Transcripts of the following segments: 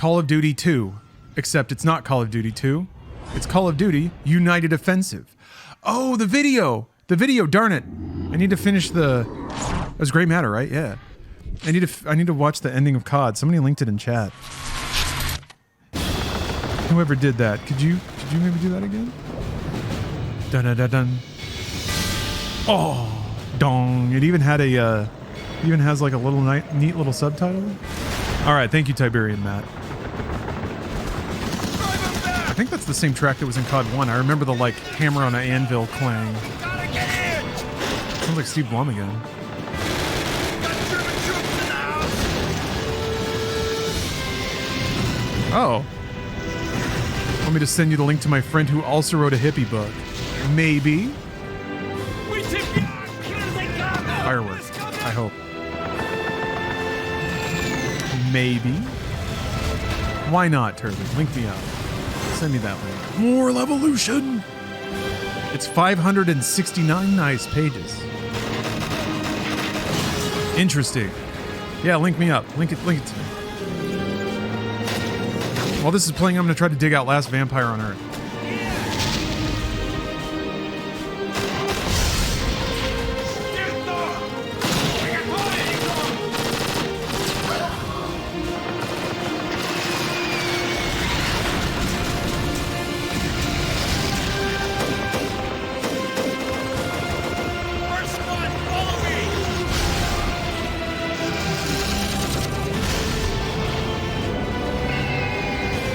Call of Duty 2, except it's not Call of Duty 2. It's Call of Duty United Offensive. Oh, the video! The video, darn it. I need to finish the... That was Gray Matter, right? Yeah. I need to watch the ending of COD. Somebody linked it in chat. Whoever did that, could you maybe do that again? Dun dun dun dun. Oh, dong! It even had a, even has like a little neat little subtitle. All right, thank you, Tiberian Matt. I think that's the same track that was in COD 1. I remember the like hammer on an anvil clang. Sounds like Steve Blum again. Oh. Want me to send you the link to my friend who also wrote a hippie book? Maybe. Fireworks. I hope. Maybe. Why not, Turley? Link me up. Send me that link. More Levolution! It's 569 nice pages. Interesting. Yeah, link me up. Link it to me. While this is playing, I'm going to try to dig out Last Vampire on Earth.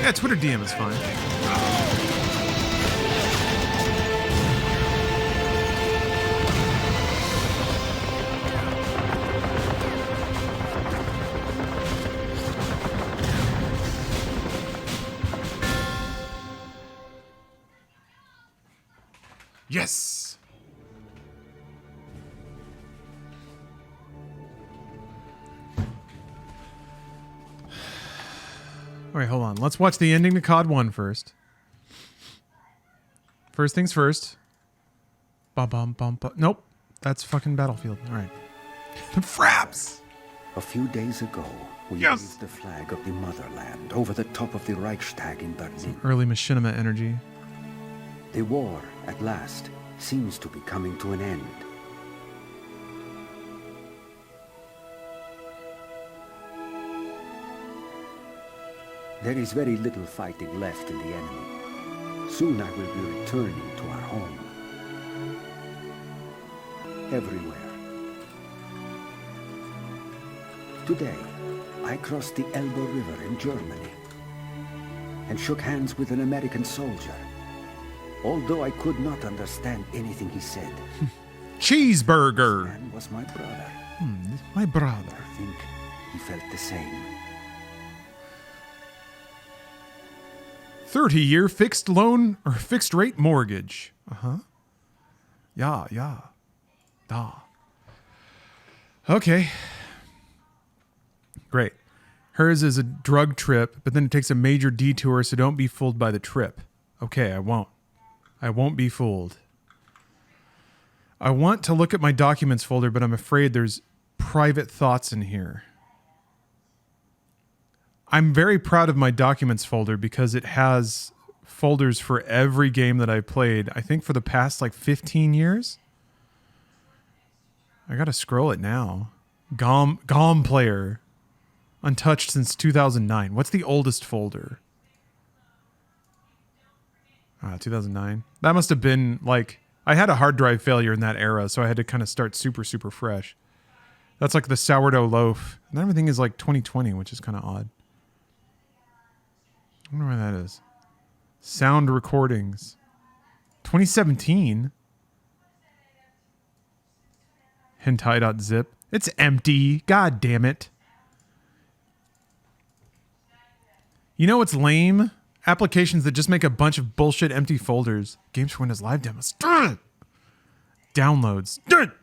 Yeah, Twitter DM is fine. Yes! All right, hold on. Let's watch the ending to COD 1 first. First things first. Nope. That's fucking Battlefield. All right. Fraps! A few days ago, we raised the flag of the motherland over the top of the Reichstag in Berlin. Early machinima energy. The war, at last, seems to be coming to an end. There is very little fighting left in the enemy. Soon I will be returning to our home. Everywhere. Today, I crossed the Elbe River in Germany and shook hands with an American soldier, although I could not understand anything he said. Cheeseburger! This man was my brother. My brother. I think he felt the same. 30-year fixed loan or fixed rate mortgage. Yeah. Da. Okay. Great. Hers is a drug trip, but then it takes a major detour, so don't be fooled by the trip. Okay, I won't. I won't be fooled. I want to look at my documents folder, but I'm afraid there's private thoughts in here. I'm very proud of my documents folder because it has folders for every game that I've played, I think for the past like 15 years. I gotta scroll it now. GOM player. Untouched since 2009. What's the oldest folder? 2009. That must have been like, I had a hard drive failure in that era, so I had to kind of start super fresh. That's like the sourdough loaf. And everything is like 2020, which is kind of odd. I wonder where that is. Sound recordings. 2017. Hentai.zip. It's empty. God damn it. You know what's lame? Applications that just make a bunch of bullshit empty folders. Games for Windows Live demos. Darn it. Downloads. Darn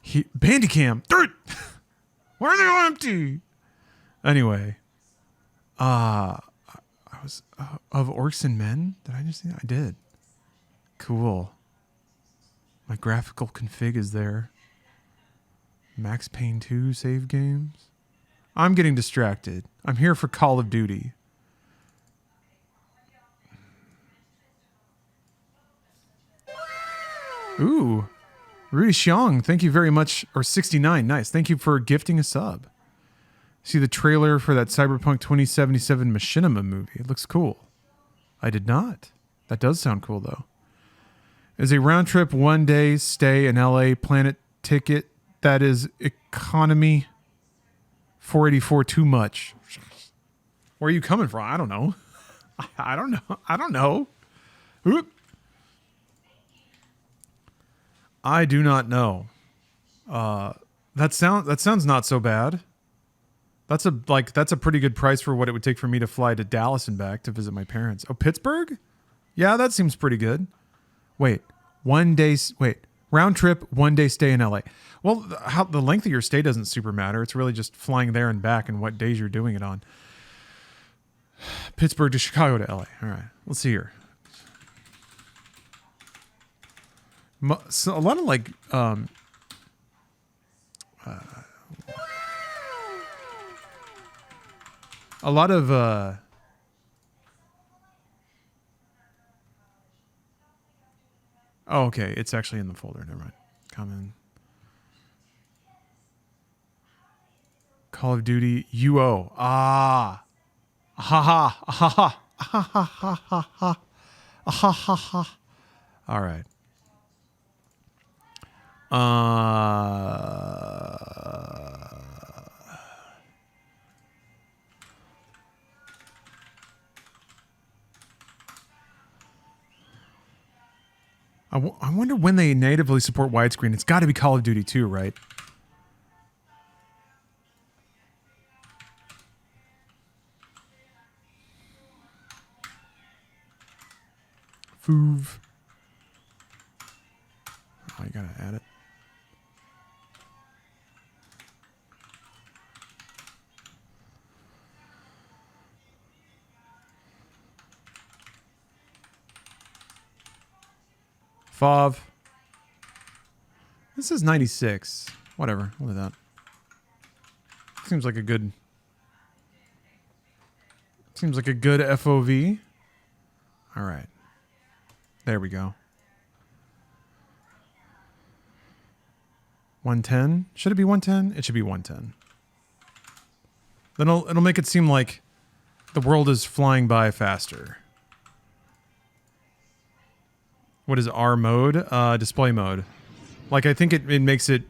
it. Bandicam. Darn it. Why are they all empty? Anyway. I was of Orcs and Men. Did I just see that? I did. Cool. My graphical config is there. Max Payne 2 save games. I'm getting distracted. I'm here for Call of Duty. Ooh. Rudy Xiong, thank you very much. Or 69, nice. Thank you for gifting a sub. See the trailer for that Cyberpunk 2077 Machinima movie. It looks cool. I did not. That does sound cool, though. Is a round trip 1 day stay in LA Planet ticket that is economy 484 too much? Where are you coming from? I don't know. I don't know. I don't know. Oop. I do not know. That sounds not so bad. That's a pretty good price for what it would take for me to fly to Dallas and back to visit my parents. Oh, Pittsburgh? Yeah, that seems pretty good. Wait, round trip, 1 day stay in LA. Well, the length of your stay doesn't super matter. It's really just flying there and back and what days you're doing it on. Pittsburgh to Chicago to LA. All right, let's see here. So a lot of like a lot of oh, okay, it's actually in the folder. Never mind. Come in. Call of Duty UO. Ah. Ha ha ha ha ha ha ha ha ha ha ha. All right. I wonder when they natively support widescreen. It's got to be Call of Duty 2, right? Foov. Oh, you gotta add it. Fav. This is 96. Whatever. Look at that. Seems like a good FOV. All right. There we go. 110. Should it be 110? It should be 110. Then it'll make it seem like the world is flying by faster. What is R mode? Display mode. Like, I think it makes it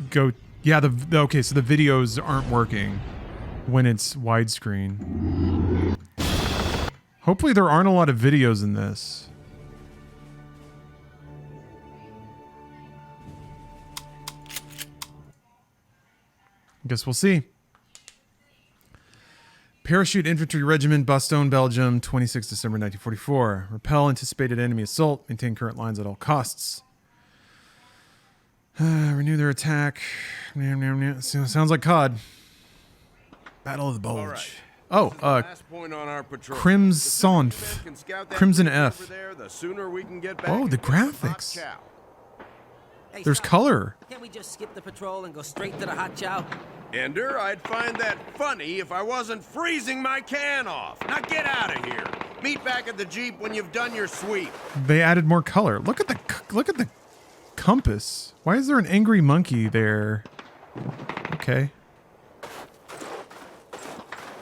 go... Yeah, okay, so the videos aren't working when it's widescreen. Hopefully there aren't a lot of videos in this. Guess we'll see. Parachute Infantry Regiment, Bastogne, Belgium, 26 December 1944. Repel anticipated enemy assault. Maintain current lines at all costs. Renew their attack. Sounds like COD. Battle of the Bulge. Right. Oh, Crimson F. Oh, the graphics. Hey, there's color. Can't we just skip the patrol and go straight to the hot chow? Ender, I'd find that funny if I wasn't freezing my can off. Now get out of here. Meet back at the Jeep when you've done your sweep. They added more color. Look at the compass. Why is there an angry monkey there? Okay.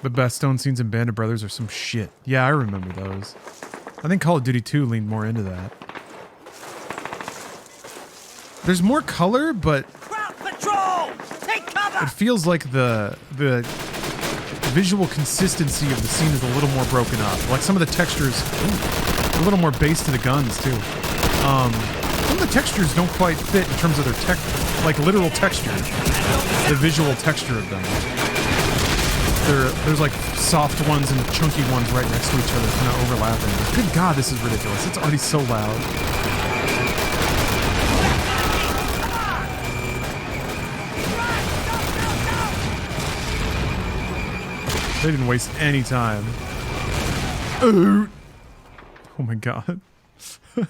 The Bastogne scenes in Band of Brothers are some shit. Yeah, I remember those. I think Call of Duty 2 leaned more into that. There's more color, but patrol! Take cover! It feels like the visual consistency of the scene is a little more broken up. Like some of the textures, a little more bass to the guns too. Some of the textures don't quite fit in terms of their like literal texture, the visual texture of them. There's like soft ones and chunky ones right next to each other, kind of overlapping. Good God, this is ridiculous. It's already so loud. They didn't waste any time. Oh my God. The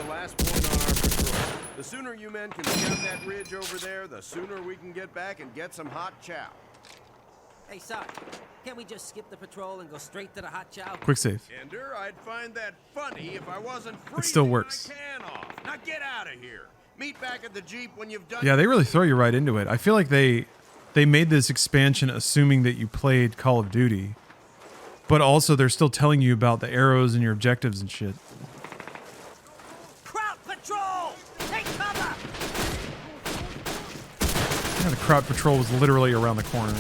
last point on our patrol. The sooner you men can scout that ridge over there, the sooner we can get back and get some hot chow. Hey, Sarge, can't we just skip the patrol and go straight to the hot chow? Quick save. Ender, I'd find that funny if I wasn't freezing It still works. my can off. Now get out of here. Meet back at the Jeep when you've done. Yeah, they really throw you right into it. I feel like they made this expansion assuming that you played Call of Duty, but also they're still telling you about the arrows and your objectives and shit. Crowd patrol! Take cover! Yeah, the crowd patrol was literally around the corner.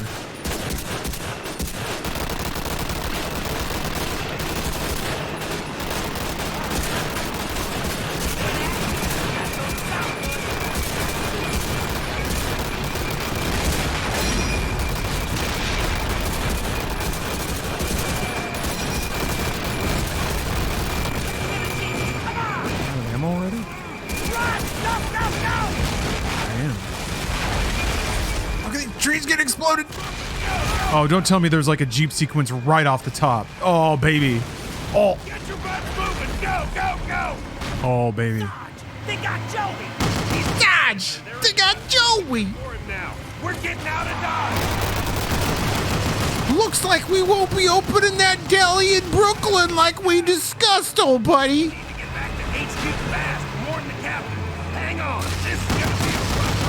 Ammo already? Damn. Look at these trees getting exploded. Oh, don't tell me there's like a Jeep sequence right off the top. Oh, baby. Oh. Get your butts moving. Go, go, go. Oh, baby. They got Joey! Dodge! They got Joey! For him now. We're getting out of Dodge. Looks like we won't be opening that deli in Brooklyn like we discussed, old buddy. Need to get back to HQ fast. Warn the captain. Hang on. This is gonna be a rough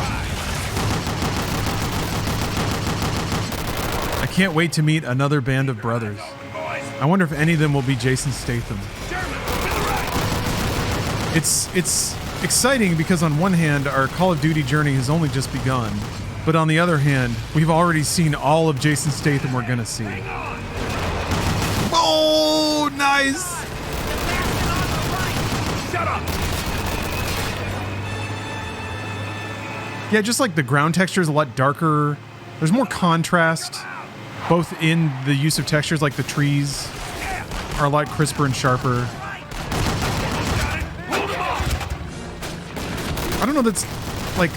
ride. I can't wait to meet another band of brothers. Going, boys. I wonder if any of them will be Jason Statham. German, to the right. It's exciting because on one hand, our Call of Duty journey has only just begun. But on the other hand, we've already seen all of Jason Statham we're gonna see. Hang on. Oh, nice! Shut up. Yeah, just like the ground texture is a lot darker. There's more contrast, both in the use of textures, like the trees are a lot crisper and sharper. I don't know, that's like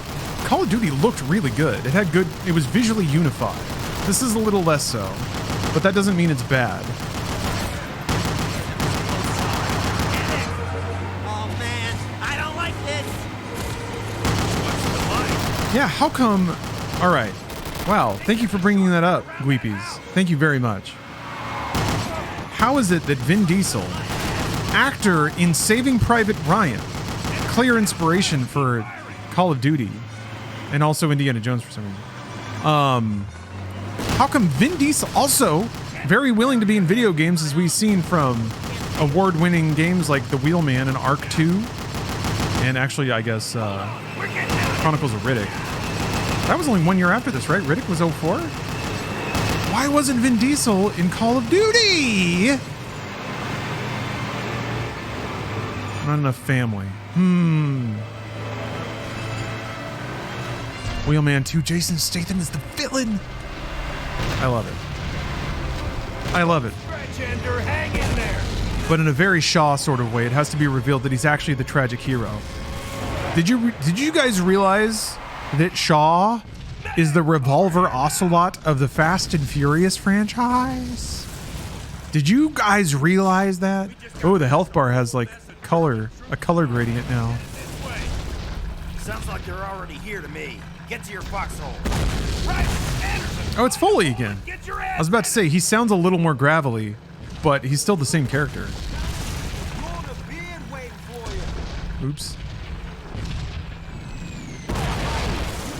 Call of Duty looked really good. It had good, it was visually unified. This is a little less so, but that doesn't mean it's bad. Oh man, I don't like this! Yeah, how come? All right. Wow, thank you for bringing that up, Gweepies. Thank you very much. How is it that Vin Diesel, actor in Saving Private Ryan, clear inspiration for Call of Duty, and also Indiana Jones for some reason. How come Vin Diesel, also very willing to be in video games, as we've seen from award-winning games like The Wheelman and Arc 2, and actually, I guess, Chronicles of Riddick. That was only 1 year after this, right? Riddick was 04? Why wasn't Vin Diesel in Call of Duty? Not enough family. Wheelman 2, Jason Statham is the villain. I love it. I love it. Stretch, Ender. Hang in there. But in a very Shaw sort of way, it has to be revealed that he's actually the tragic hero. Did you guys realize that Shaw is the revolver ocelot of the Fast and Furious franchise? Did you guys realize that? Oh, the health bar has like a color gradient now. This way. Sounds like they're already here to me. Get to your foxhole. Right, Anderson. Oh, it's Foley again. Get your I ass. was about to say, he sounds a little more gravelly, but he's still the same character. Gonna be in waiting for you. Oops.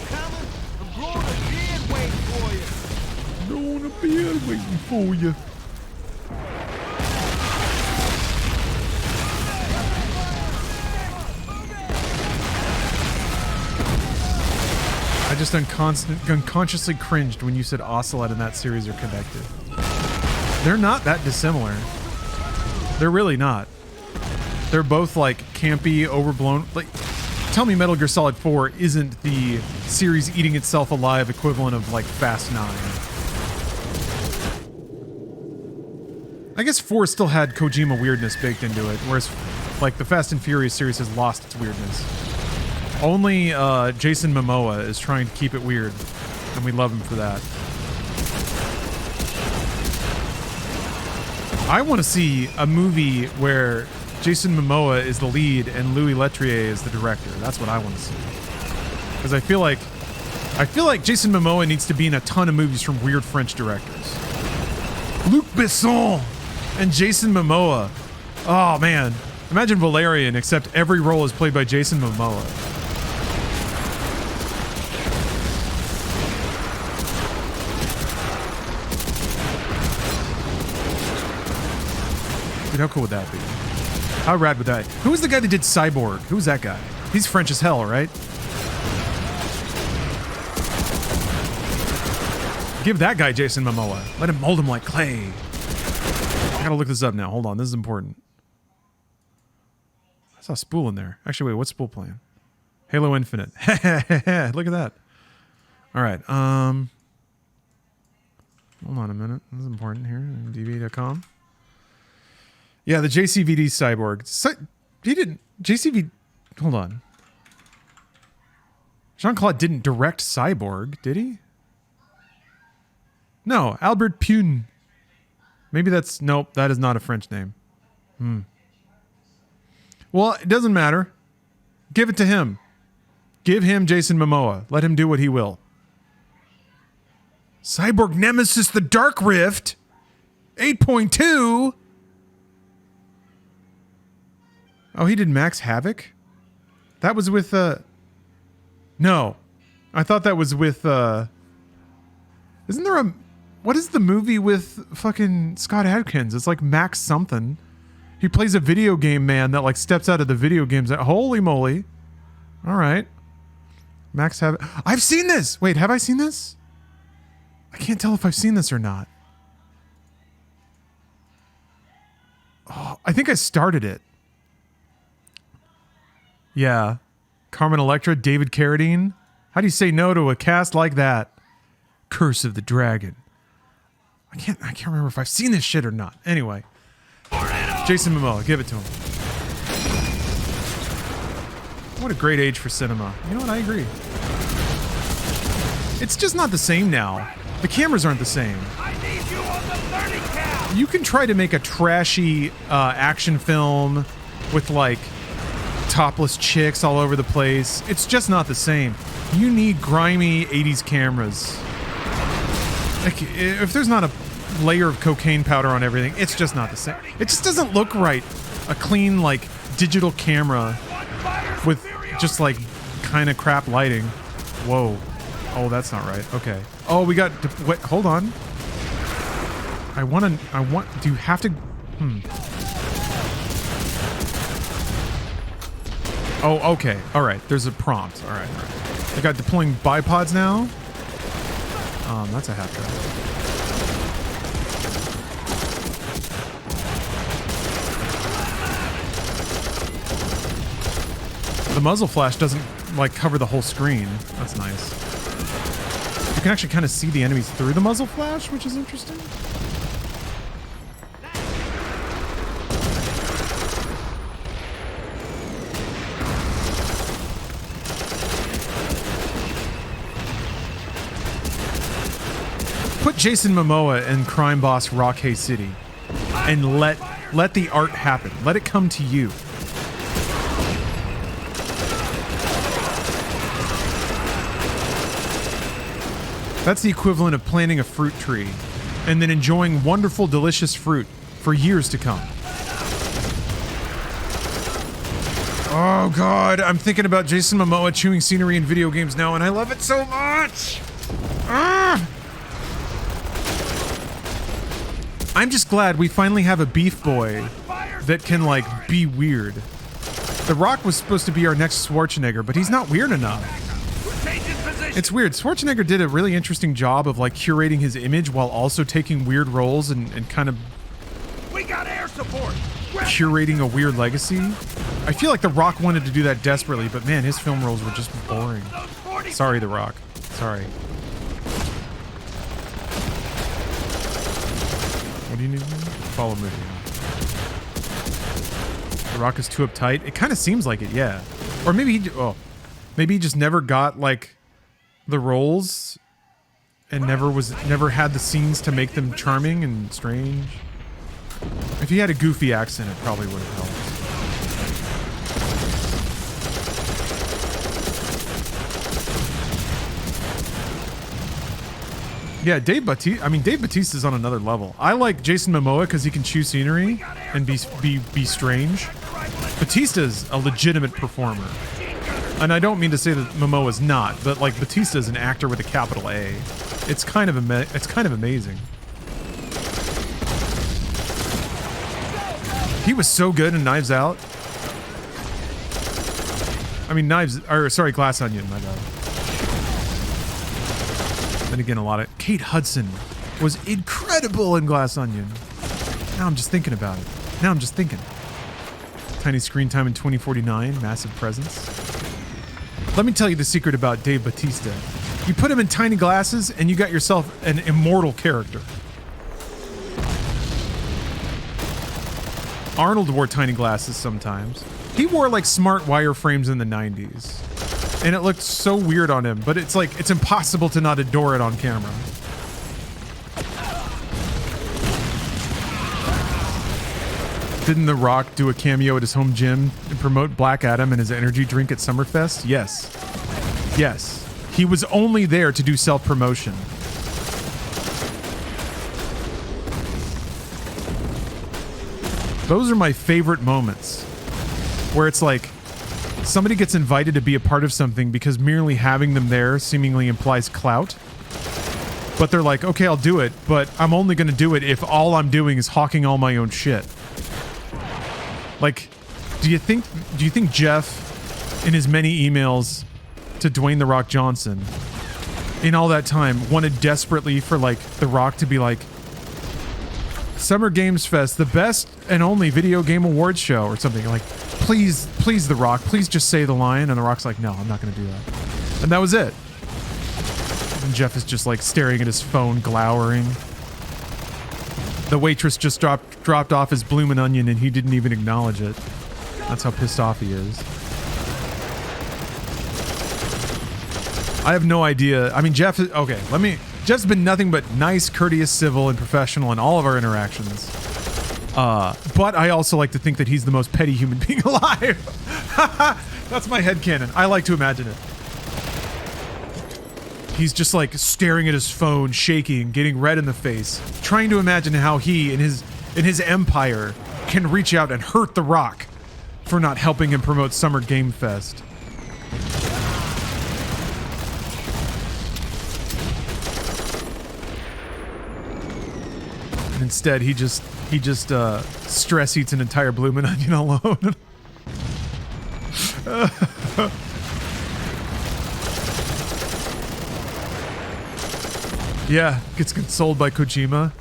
Coming? I'm gonna be in waiting for you. Gonna be waiting for you. I just unconsciously cringed when you said Ocelot and that series are connected. They're not that dissimilar. They're really not. They're both like campy, overblown. Like, tell me Metal Gear Solid 4 isn't the series eating itself alive equivalent of like Fast 9. I guess 4 still had Kojima weirdness baked into it, whereas like the Fast and Furious series has lost its weirdness. Only Jason Momoa is trying to keep it weird, and we love him for that. I want to see a movie where Jason Momoa is the lead and Louis Leterrier is the director. That's what I want to see. Because I feel like Jason Momoa needs to be in a ton of movies from weird French directors. Luc Besson and Jason Momoa. Oh man, imagine Valerian, except every role is played by Jason Momoa. Dude, how cool would that be? How rad would that? Who was the guy that did Cyborg? Who was that guy? He's French as hell, right? Give that guy Jason Momoa. Let him mold him like clay. I gotta look this up now. Hold on, this is important. I saw Spool in there. Actually, wait, what's Spool playing? Halo Infinite. Look at that. All right. Hold on a minute. This is important here. DV.com. Yeah, the JCVD Cyborg. He didn't. JCV. Hold on. Jean-Claude didn't direct Cyborg, did he? No, Albert Pune. Maybe that's... Nope, that is not a French name. Well, it doesn't matter. Give it to him. Give him Jason Momoa. Let him do what he will. Cyborg Nemesis The Dark Rift. 8.2. Oh, he did Max Havoc? That was with... No. I thought that was with... Isn't there a... What is the movie with fucking Scott Adkins? It's like Max something. He plays a video game man that like steps out of the video games. Holy moly. All right. Max Havoc. I've seen this. Wait, have I seen this? I can't tell if I've seen this or not. Oh, I think I started it. Yeah. Carmen Electra, David Carradine. How do you say no to a cast like that? Curse of the Dragon. I can't remember if I've seen this shit or not. Anyway. Jason Momoa, give it to him. What a great age for cinema. You know what? I agree. It's just not the same now. The cameras aren't the same. I need you on the 30 cal. You can try to make a trashy action film with like topless chicks all over the place. It's just not the same. You need grimy 80s cameras. Like, if there's not a layer of cocaine powder on everything, it's just not the same. It just doesn't look right. A clean, like, digital camera with just, like, kind of crap lighting. Whoa. Oh, that's not right. Okay. Oh, we got... Wait, hold on. Do you have to... Oh, okay. All right. There's a prompt. All right. I got deploying bipods now. That's a half track. The muzzle flash doesn't like cover the whole screen. That's nice. You can actually kind of see the enemies through the muzzle flash, which is interesting. Put Jason Momoa in crime boss Rockhay City and let the art happen. Let it come to you. That's the equivalent of planting a fruit tree and then enjoying wonderful, delicious fruit for years to come. Oh God, I'm thinking about Jason Momoa chewing scenery in video games now, and I love it so much. I'm just glad we finally have a beef boy that can, like, be weird. The Rock was supposed to be our next Schwarzenegger, but he's not weird enough. It's weird. Schwarzenegger did a really interesting job of, like, curating his image while also taking weird roles and kind of We got air support. curating a weird legacy. I feel like The Rock wanted to do that desperately, but man, his film roles were just boring. Sorry, The Rock. Sorry. What do you need? Follow movie. The Rock is too uptight. It kind of seems like it, yeah. Or maybe maybe he just never got like the roles and never had the scenes to make them charming and strange. If he had a goofy accent, it probably would have helped. Yeah, Dave Bautista's on another level. I like Jason Momoa because he can chew scenery and be strange. Bautista's a legitimate performer. And I don't mean to say that Momoa's not, but like Bautista's an actor with a capital A. It's kind of amazing. He was so good in Knives Out. I mean, Glass Onion, my bad. Then again, Kate Hudson was incredible in Glass Onion. Now I'm just thinking about it. Tiny screen time in 2049, massive presence. Let me tell you the secret about Dave Bautista. You put him in tiny glasses and you got yourself an immortal character. Arnold wore tiny glasses sometimes. He wore like smart wireframes in the 90s. And it looked so weird on him, but it's like, it's impossible to not adore it on camera. Didn't The Rock do a cameo at his home gym and promote Black Adam and his energy drink at Summerfest? Yes. Yes. He was only there to do self-promotion. Those are my favorite moments. Where it's like, somebody gets invited to be a part of something because merely having them there seemingly implies clout. But they're like, okay, I'll do it, but I'm only going to do it if all I'm doing is hawking all my own shit. Like, do you think Jeff, in his many emails to Dwayne "The Rock" Johnson, in all that time, wanted desperately for like The Rock to be like, Summer Games Fest, the best and only video game awards show, or something like, please, The Rock, please just say the line, and The Rock's like, no, I'm not going to do that, and that was it. And Jeff is just like staring at his phone, glowering. The waitress just dropped off his bloomin' onion and he didn't even acknowledge it. That's how pissed off he is. I have no idea. I mean, Jeff's been nothing but nice, courteous, civil, and professional in all of our interactions. But I also like to think that he's the most petty human being alive. That's my headcanon. I like to imagine it. He's just like staring at his phone, shaking, getting red in the face, trying to imagine how he, in his empire, can reach out and hurt The Rock for not helping him promote Summer Game Fest. And instead, he just stress eats an entire bloomin' onion alone. Yeah, gets consoled by Kojima.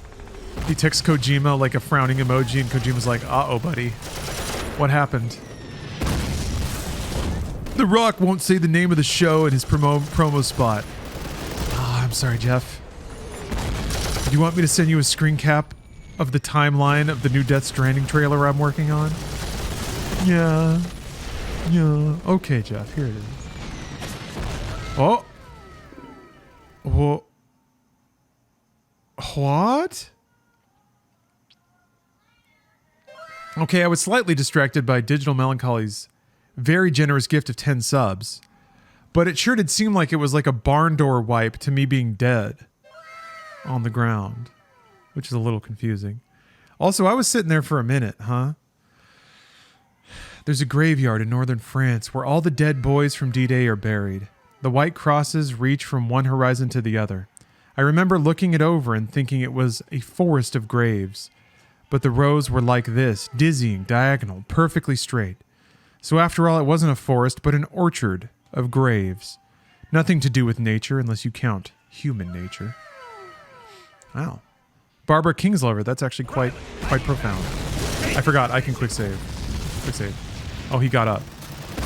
He texts Kojima like a frowning emoji, and Kojima's like, uh-oh, buddy. What happened? The Rock won't say the name of the show in his promo spot. Oh, I'm sorry, Jeff. Do you want me to send you a screen cap of the timeline of the new Death Stranding trailer I'm working on? Yeah. Yeah. Okay, Jeff, here it is. Oh. Whoa. What? Okay, I was slightly distracted by Digital Melancholy's very generous gift of 10 subs, but it sure did seem like it was like a barn door wipe to me being dead on the ground, which is a little confusing. Also, I was sitting there for a minute, huh? There's a graveyard in northern France where all the dead boys from D-Day are buried. The white crosses reach from one horizon to the other. I remember looking it over and thinking it was a forest of graves. But the rows were like this, dizzying, diagonal, perfectly straight. So after all, it wasn't a forest, but an orchard of graves. Nothing to do with nature unless you count human nature. Wow. Barbara Kingslover, that's actually quite profound. I forgot, I can quick save. Quick save. Oh, he got up.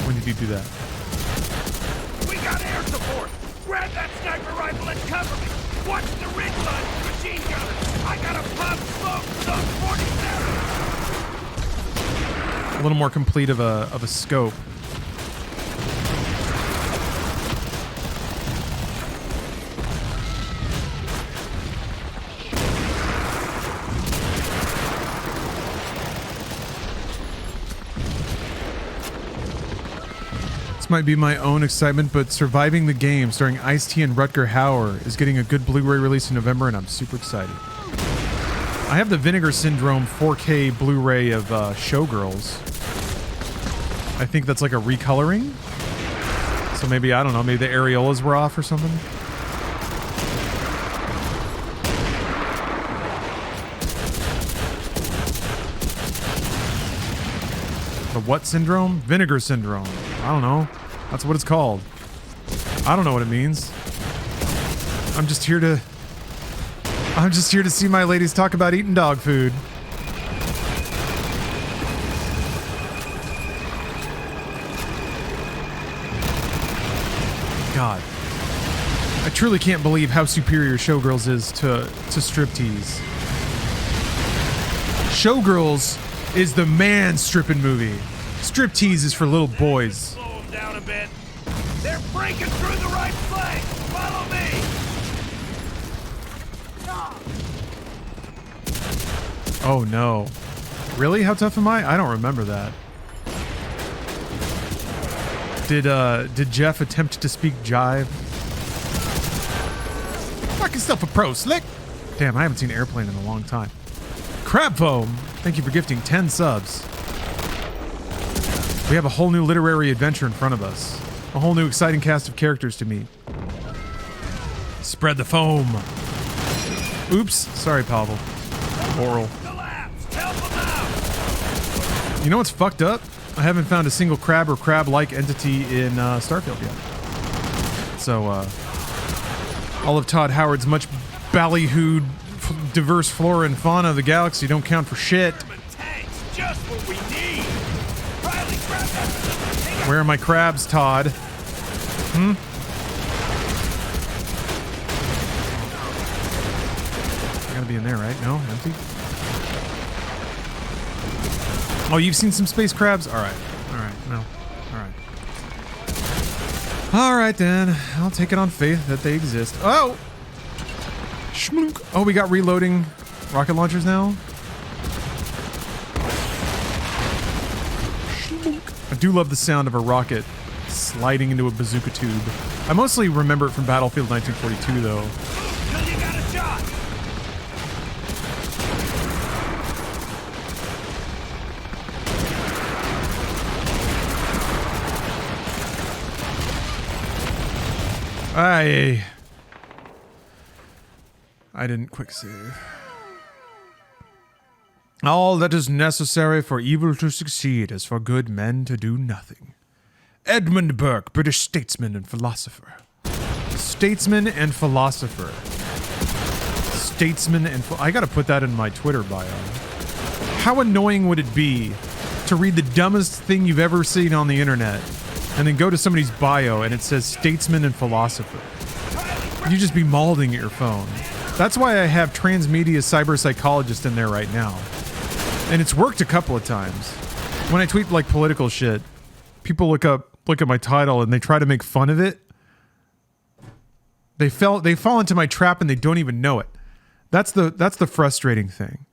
When did he do that? We got air support! Grab that sniper rifle and cover me! Watch the ridge line for machine gunners! I gotta pop smoke for those 47! A little more complete of a scope. Might be my own excitement, but Surviving the Game, starring Ice-T and Rutger Hauer, is getting a good Blu-ray release in November, and I'm super excited. I have the Vinegar Syndrome 4K Blu-ray of Showgirls. I think that's like a recoloring. So maybe, I don't know, maybe the areolas were off or something. The what syndrome? Vinegar syndrome. I don't know. That's what it's called. I don't know what it means. I'm just here to see my ladies talk about eating dog food. God. I truly can't believe how superior Showgirls is to striptease. Showgirls is the man stripping movie. Striptease is for little boys. Slow them down a bit. They're breaking through the right flank. Follow me. Oh no. Really? How tough am I? I don't remember that. Did Jeff attempt to speak jive? Knock yourself a pro, Slick. Damn, I haven't seen Airplane in a long time. Crab Foam, thank you for gifting 10 subs. We have a whole new literary adventure in front of us. A whole new exciting cast of characters to meet. Spread the foam. Oops, sorry, Pavel. Oral. You know what's fucked up? I haven't found a single crab or crab-like entity in Starfield yet. So, all of Todd Howard's much ballyhooed, diverse flora and fauna of the galaxy don't count for shit. Just what we need. Where are my crabs, Todd? Hmm? I gotta be in there, right? No? Empty? Oh, you've seen some space crabs? Alright. Alright. No. Alright. Alright then. I'll take it on faith that they exist. Oh! Schmook. Oh, we got reloading rocket launchers now? Schmook. I do love the sound of a rocket sliding into a bazooka tube. I mostly remember it from Battlefield 1942, though. You got a shot. I didn't quick save. All that is necessary for evil to succeed is for good men to do nothing. Edmund Burke, British statesman and philosopher. Statesman and philosopher. Statesman and I gotta put that in my Twitter bio. How annoying would it be to read the dumbest thing you've ever seen on the internet and then go to somebody's bio and it says statesman and philosopher? You just be mauling at your phone. That's why I have transmedia cyber psychologist in there right now. And it's worked a couple of times. When I tweet like political shit, people look at my title and they try to make fun of it. They fall into my trap and they don't even know it. That's the frustrating thing.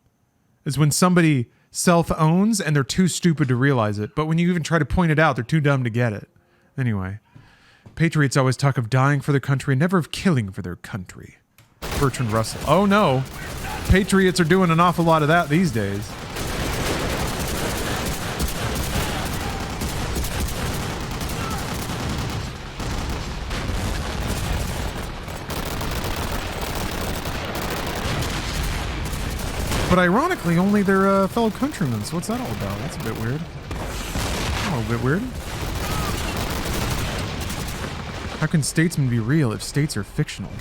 Is when somebody self-owns and they're too stupid to realize it. But when you even try to point it out, they're too dumb to get it. Anyway, patriots always talk of dying for their country and never of killing for their country. Bertrand Russell. Oh no. Patriots are doing an awful lot of that these days. But ironically, only their fellow countrymen. So what's that all about? That's a bit weird. A little bit weird. How can statesmen be real if states are fictional?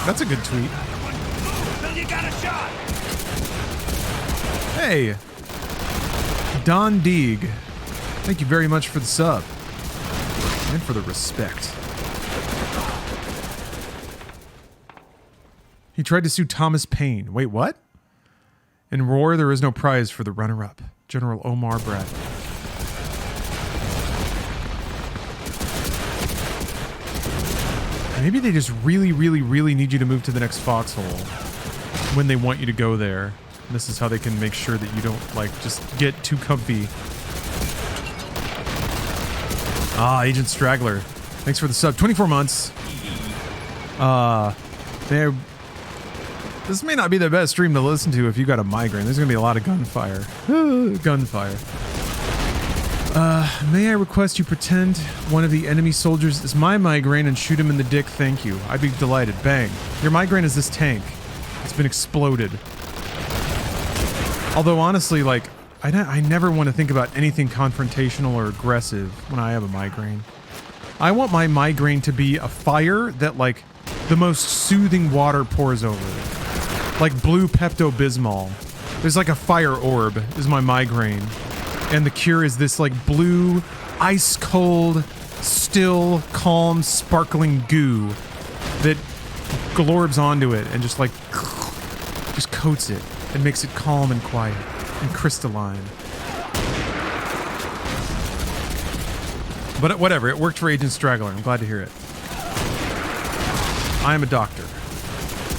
That's a good tweet. You got a shot. Hey, Don Deeg. Thank you very much for the sub and for the respect. He tried to sue Thomas Paine. Wait, what? In Roar, there is no prize for the runner-up, General Omar Bradley. Maybe they just really, really, really need you to move to the next foxhole when they want you to go there. And this is how they can make sure that you don't, like, just get too comfy. Agent Straggler. Thanks for the sub. 24 months. There. This may not be the best stream to listen to if you got a migraine. There's going to be a lot of gunfire. Gunfire. May I request you pretend one of the enemy soldiers is my migraine and shoot him in the dick? Thank you. I'd be delighted. Bang. Your migraine is this tank. It's been exploded. Although, honestly, like, I never want to think about anything confrontational or aggressive when I have a migraine. I want my migraine to be a fire that, like, the most soothing water pours over it. Like blue Pepto-Bismol. There's like a fire orb is my migraine. And the cure is this like blue, ice cold, still, calm, sparkling goo that glorbs onto it and just like just coats it and makes it calm and quiet and crystalline. But whatever, it worked for Agent Straggler. I'm glad to hear it. I am a doctor.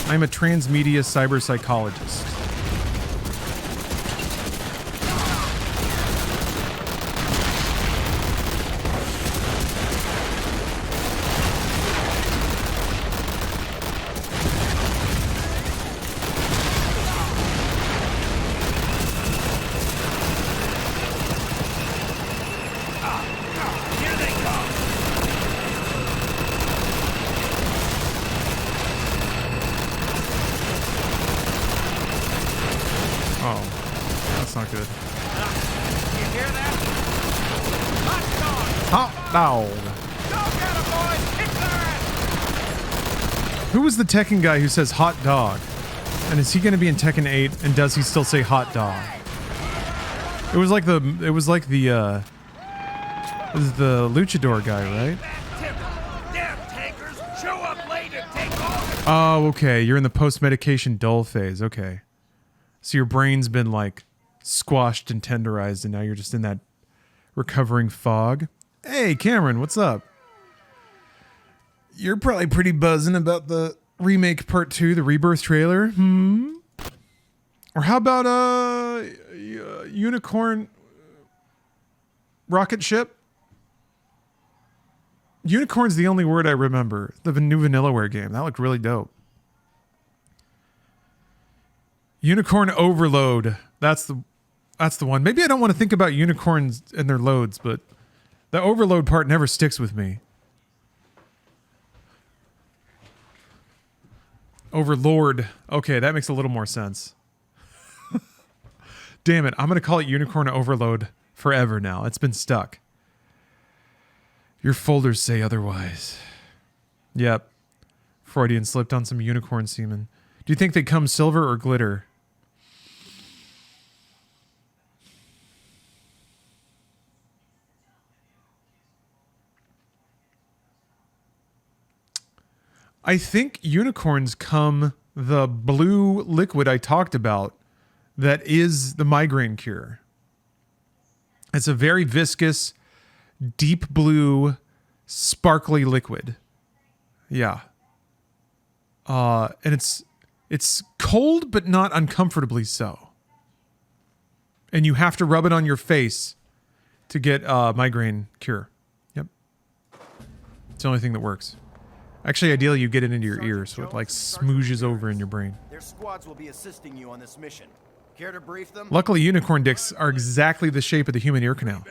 I am a transmedia cyber psychologist. Who was the Tekken guy who says hot dog? And is he going to be in Tekken 8? And does he still say hot dog? It was like the luchador guy, right? Oh, okay. You're in the post-medication dull phase. Okay. So your brain's been like squashed and tenderized, and now you're just in that recovering fog. Hey, Cameron, what's up? You're probably pretty buzzing about the remake part 2, the Rebirth trailer. Or how about unicorn rocket ship? Unicorn's the only word I remember. The new Vanillaware game. That looked really dope. Unicorn Overload. That's the one. Maybe I don't want to think about unicorns and their loads, but the overload part never sticks with me. Overlord. Okay, that makes a little more sense. Damn it, I'm going to call it Unicorn Overload forever now. It's been stuck. Your folders say otherwise. Yep. Freudian slipped on some unicorn semen. Do you think they come silver or glitter? I think unicorns come the blue liquid I talked about that is the migraine cure. It's a very viscous, deep blue, sparkly liquid. Yeah. And it's cold, but not uncomfortably so. And you have to rub it on your face to get migraine cure. Yep. It's the only thing that works. Actually, ideally, you get it into your ear, so it like smooches over in your brain. Their squads will be assisting you on this mission. Care to brief them? Luckily, unicorn dicks are exactly the shape of the human ear canal.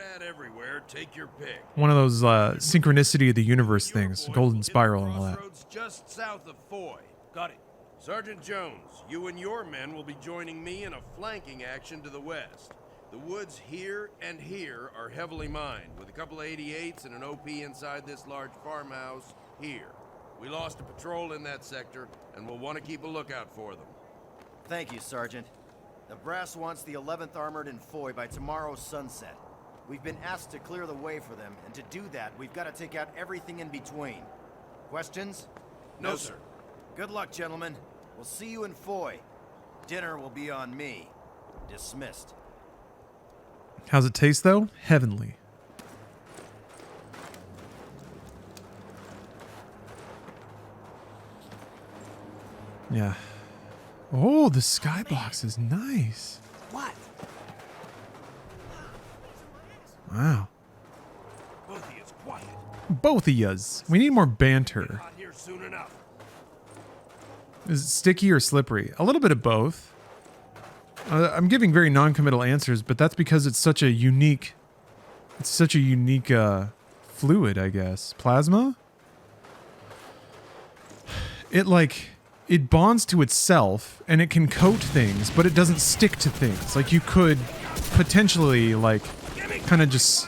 Take your pick. One of those synchronicity of the universe things, golden spiral and all that. Just south of Foy. Got it. Sergeant Jones, you and your men will be joining me in a flanking action to the west. The woods here and here are heavily mined, with a couple of 88s and an OP inside this large farmhouse here. We lost a patrol in that sector, and we'll want to keep a lookout for them. Thank you, Sergeant. The brass wants the 11th Armored in Foy by tomorrow's sunset. We've been asked to clear the way for them, and to do that, we've got to take out everything in between. Questions? No, sir. Good luck, gentlemen. We'll see you in Foy. Dinner will be on me. Dismissed. How's it taste, though? Heavenly. Yeah. Oh, the skybox is nice. What? Wow. Both of you quiet. Both of yous. We need more banter. Not here soon enough. Is it sticky or slippery? A little bit of both. I'm giving very non-committal answers, but that's because it's such a unique... It's such a unique fluid, I guess. Plasma? It bonds to itself, and it can coat things, but it doesn't stick to things. Like, you could potentially, like, kind of just...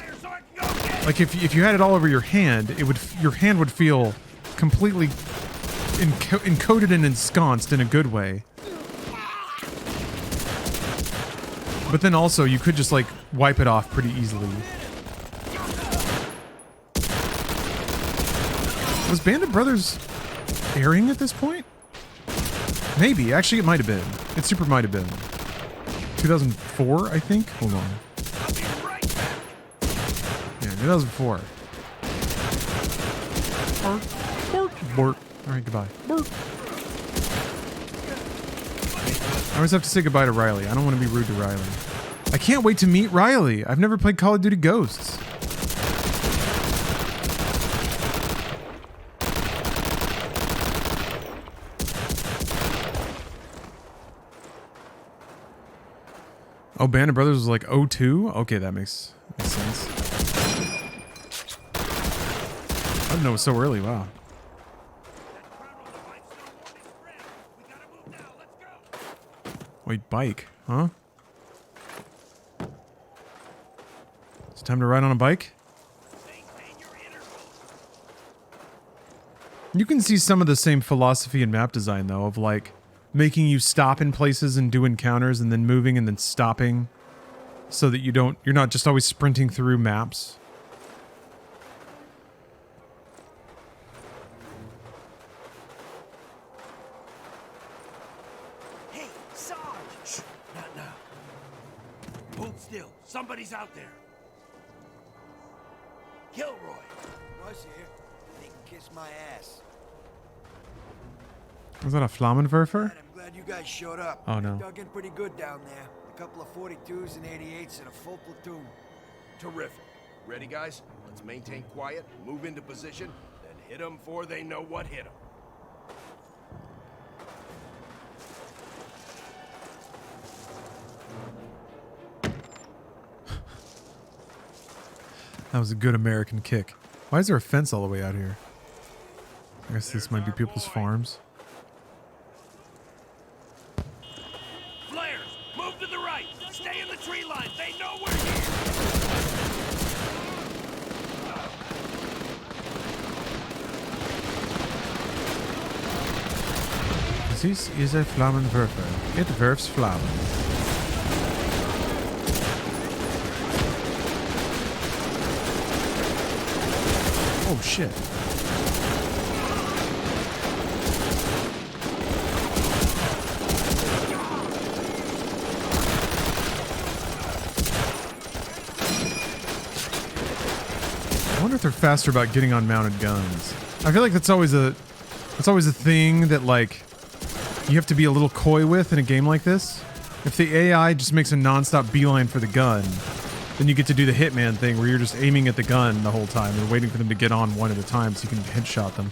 Like, if you had it all over your hand, your hand would feel completely encoded and ensconced in a good way. But then also, you could just, like, wipe it off pretty easily. Was Band of Brothers airing at this point? Maybe. Actually, it might have been. It super might have been. 2004, I think? Hold on. Yeah, 2004. Bark, bark, bark. Alright, goodbye. Bark. I always have to say goodbye to Riley. I don't want to be rude to Riley. I can't wait to meet Riley. I've never played Call of Duty Ghosts. Oh, Band of Brothers was like 02? Okay, that makes sense. I didn't know it was so early. Wow. Wait, bike, huh? It's time to ride on a bike? You can see some of the same philosophy in map design, though, of like making you stop in places and do encounters and then moving and then stopping so that you're not just always sprinting through maps. Hey, Sarge! Shh, not now. Hold still. Somebody's out there. Gilroy. Russ here. They can kiss my ass. Was that a Flammenwerfer? Man, I'm glad you guys showed up. Oh, no. Dug in pretty good down there. A couple of 42s and 88s and a full platoon. Terrific. Ready, guys? Let's maintain quiet, move into position, then hit them before they know what hit them. That was a good American kick. Why is there a fence all the way out here? I guess this might be people's farms. Flares, move to the right. Stay in the tree line. They know we're here. This is a Flammenwerfer. It werfs Flammen. Oh shit. I wonder if they're faster about getting on mounted guns. I feel like that's always a thing that like you have to be a little coy with in a game like this. If the AI just makes a non-stop beeline for the gun, then you get to do the Hitman thing where you're just aiming at the gun the whole time and waiting for them to get on one at a time so you can headshot them.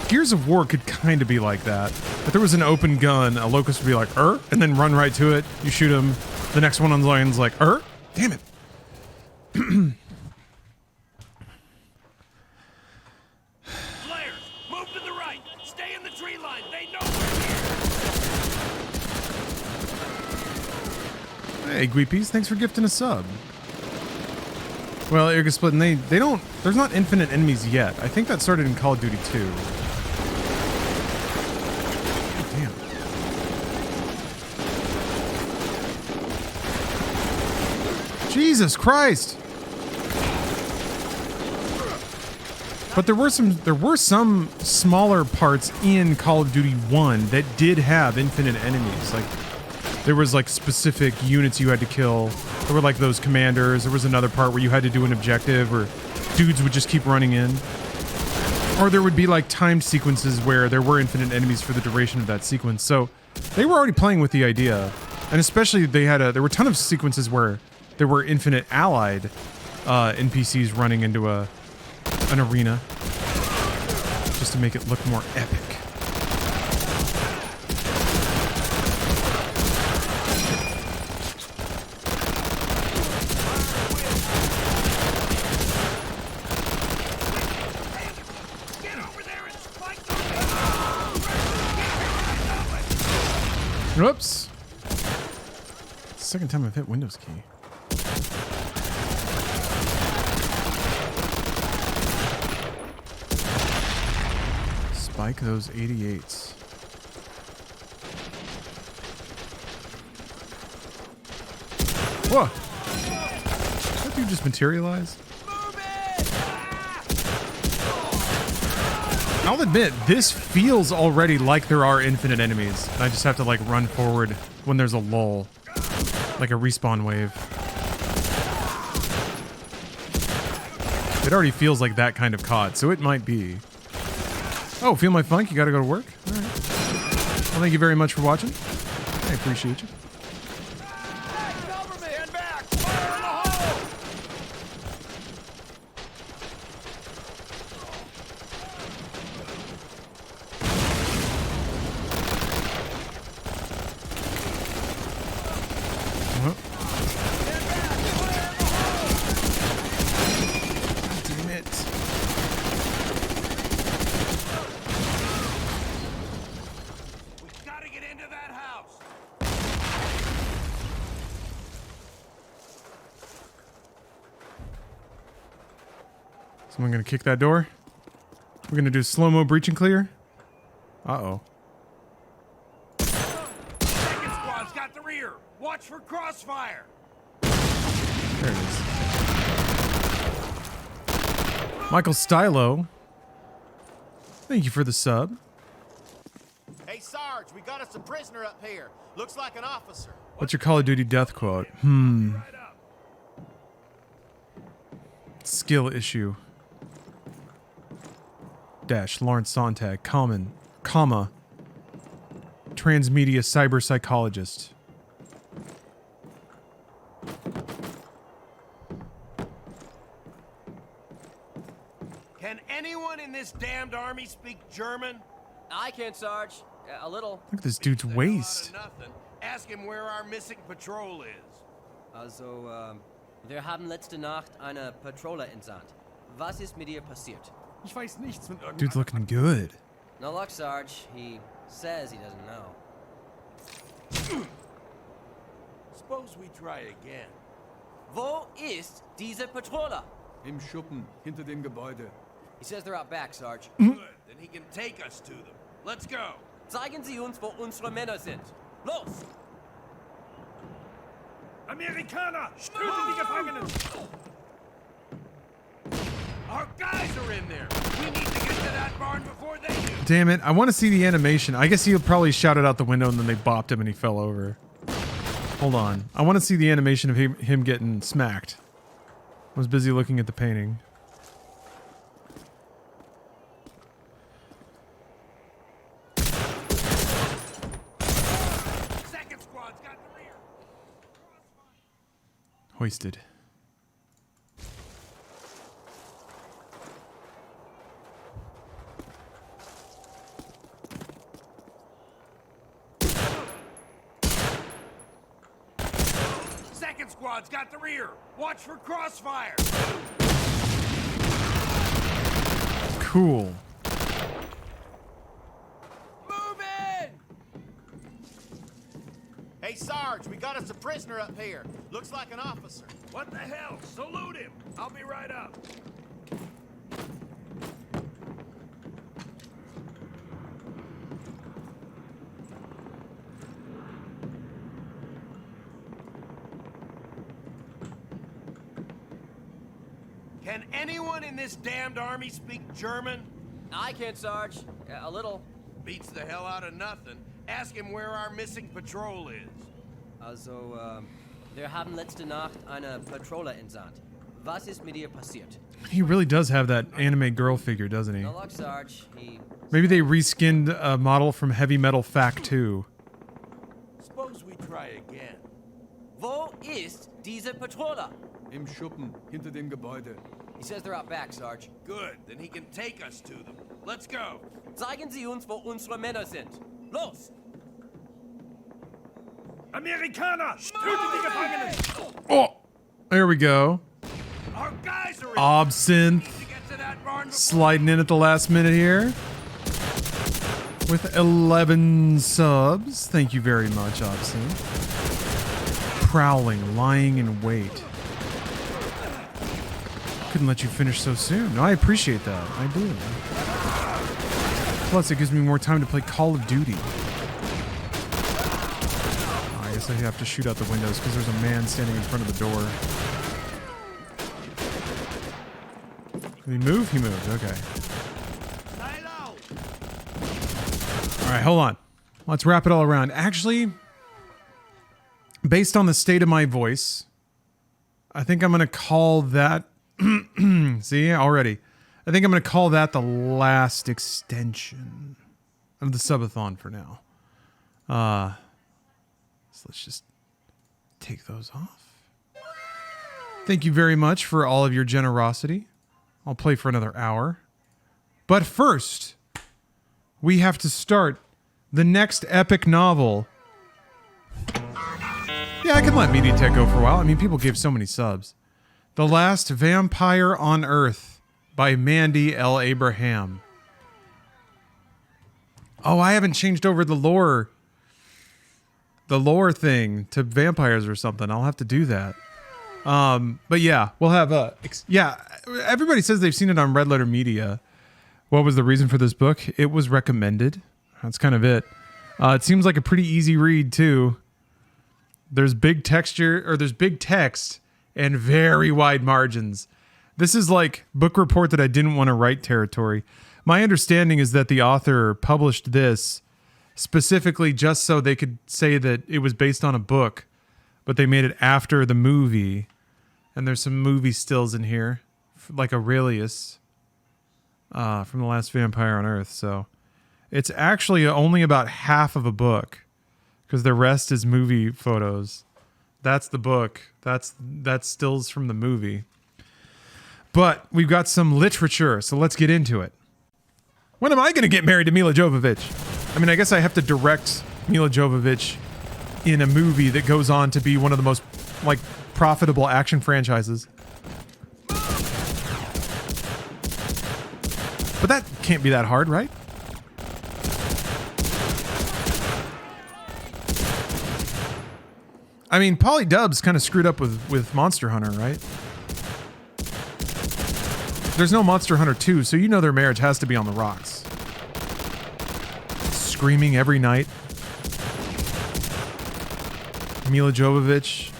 Gears of War could kind of be like that. If there was an open gun, a Locust would be like, and then run right to it. You shoot him. The next one on the line's like, damn it. Flares, move to the right. Stay in the tree line. They know we're here. Hey, Gweepies, thanks for gifting a sub. Well, Erga Split, and they don't, there's not infinite enemies yet. I think that started in Call of Duty 2. Damn. Jesus Christ! But there were some smaller parts in Call of Duty 1 that did have infinite enemies. Like, there was like specific units you had to kill. There were like those commanders. There was another part where you had to do an objective or dudes would just keep running in. Or there would be like timed sequences where there were infinite enemies for the duration of that sequence. So they were already playing with the idea. And especially there were a ton of sequences where there were infinite allied NPCs running into an arena just to make it look more epic. Whoops. Second time I've hit Windows key. Spike those 88s. Whoa! Did that dude just materialize? I'll admit, this feels already like there are infinite enemies. I just have to like run forward when there's a lull. Like a respawn wave. It already feels like that kind of COD, so it might be. Oh, feel my funk? You gotta go to work? Alright. Well, thank you very much for watching. I appreciate you. Someone gonna kick that door? We're gonna do slow-mo breach and clear? Uh-oh. Second squad's got the rear. Watch for crossfire. There it is. Michael Stylo. Thank you for the sub. Hey, Sarge, we got us a prisoner up here. Looks like an officer. What's your Call of Duty death quote? Skill issue. Dash Lawrence Sonntag, comma, transmedia cyber psychologist. Can anyone in this damned army speak German? I can, Sarge. A little. Look at this dude's The hell waist. out of nothing. Ask him where our missing patrol is. Also, wir haben letzte Nacht eine Patroller entsandt. Was ist mit ihr passiert? Ich weiß nichts von irgendwas. Dude's looking good. No luck, Sarge. He says he doesn't know. Suppose we try again. Wo ist diese Patroller? Im Schuppen, hinter dem Gebäude. He says they're out back, Sarge. Good. Then he can take us to them. Let's go. Zeigen Sie uns, wo unsere Männer sind. Los! Amerikaner! Töten die Gefangenen! Our guys are in there. We need to get to that barn before they do. Damn it, I want to see the animation. I guess he'll probably shout it out the window and then they bopped him and he fell over. Hold on. I want to see the animation of him getting smacked. I was busy looking at the painting. Second squad's got the rear. Hoisted. Second squad's got the rear. Watch for crossfire. Cool. Move in! Hey, Sarge, we got us a prisoner up here. Looks like an officer. What the hell? Salute him. I'll be right up. Can anyone in this damned army speak German? I can, Sarge. A little. Beats the hell out of nothing. Ask him where our missing patrol is. Also, wir haben letzte Nacht eine Patroller entsandt. Was ist mit ihr passiert? He really does have that anime girl figure, doesn't he? No luck, Sarge. He... Maybe they reskinned a model from Heavy Metal Fact 2. Suppose we try again. Wo ist diese Patroller? Im Schuppen, hinter dem Gebäude. He says they're out back, Sarge. Good, then he can take us to them. Let's go. Zeigen Sie uns, wo unsere Männer sind. Los! Amerikaner! Tötet die Gefangenen! Oh, there we go. Our guys are in. Absinthe To get to that barn before sliding in at the last minute here with 11 subs. Thank you very much, Absinthe. Prowling, lying in wait. Couldn't let you finish so soon. No, I appreciate that. I do. Plus, it gives me more time to play Call of Duty. Oh, I guess I have to shoot out the windows because there's a man standing in front of the door. Did he move? He moved. Okay. All right, hold on. Let's wrap it all around. Actually, based on the state of my voice, I think I'm going to call that... See, already. I think I'm going to call that the last extension of the subathon for now. So let's just take those off. Thank you very much for all of your generosity. I'll play for another hour. But first, we have to start the next epic novel. Yeah, I can let Mediatek go for a while. I mean, people gave so many subs. The Last Vampire on Earth by Mandy L. Abraham. Oh, I haven't changed over the lore thing to vampires or something. I'll have to do that. But yeah, we'll have everybody says they've seen it on Red Letter Media. What was the reason for this book? It was recommended. That's kind of it. It seems like a pretty easy read too. There's big text and very wide margins. This is like book report that I didn't want to write territory. My understanding is that the author published this specifically just so they could say that it was based on a book, but they made it after the movie. And there's some movie stills in here, like Aurelius from The Last Vampire on Earth. So it's actually only about half of a book because the rest is movie photos. That's the book. That's stills from the movie. But we've got some literature, so let's get into it. When am I going to get married to Mila Jovovich? I mean, I guess I have to direct Mila Jovovich in a movie that goes on to be one of the most profitable action franchises. But that can't be that hard, right? I mean, Polly Dubs kind of screwed up with Monster Hunter, right? There's no Monster Hunter 2, so you know their marriage has to be on the rocks. Screaming every night. Mila Jovovich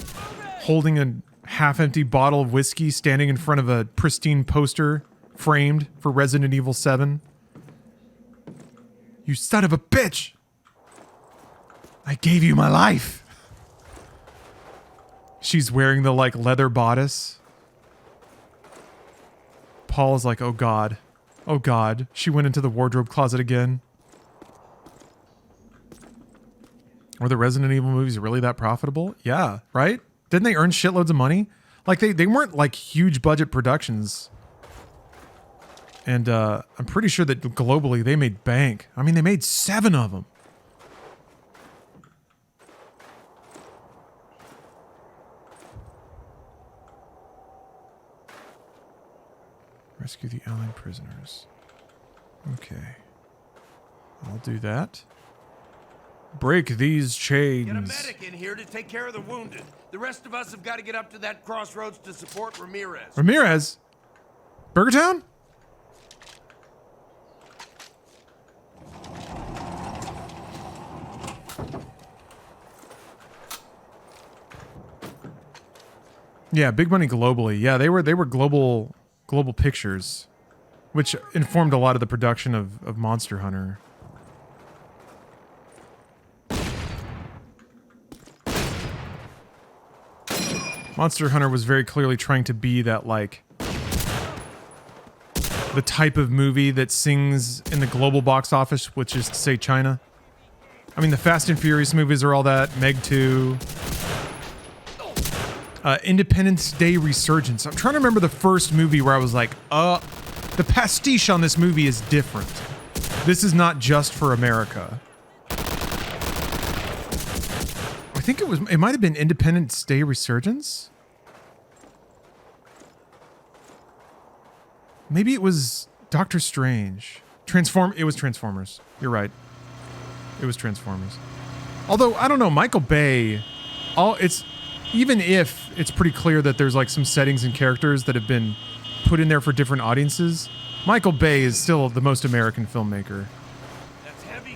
holding a half-empty bottle of whiskey, standing in front of a pristine poster framed for Resident Evil 7. You son of a bitch! I gave you my life! She's wearing the leather bodice. Paul's like, oh God. Oh God. She went into the wardrobe closet again. Were the Resident Evil movies really that profitable? Yeah, right? Didn't they earn shitloads of money? They weren't huge budget productions. And I'm pretty sure that globally they made bank. I mean, they made 7 of them. Rescue the alien prisoners. Okay. I'll do that. Break these chains. Get a medic in here to take care of the wounded. The rest of us have got to get up to that crossroads to support Ramirez. Ramirez? Burgertown? Yeah, big money globally. Yeah, they were global pictures, which informed a lot of the production of Monster Hunter. Monster Hunter was very clearly trying to be that the type of movie that sings in the global box office, which is to say China. I mean, the Fast and Furious movies are all that. Meg 2. Independence Day Resurgence. I'm trying to remember the first movie where I was like, the pastiche on this movie is different. This is not just for America. I think it might have been Independence Day Resurgence. Maybe it was Doctor Strange. It was Transformers. You're right. It was Transformers. Although, I don't know, Michael Bay, even if it's pretty clear that there's like some settings and characters that have been put in there for different audiences, Michael Bay is still the most American filmmaker.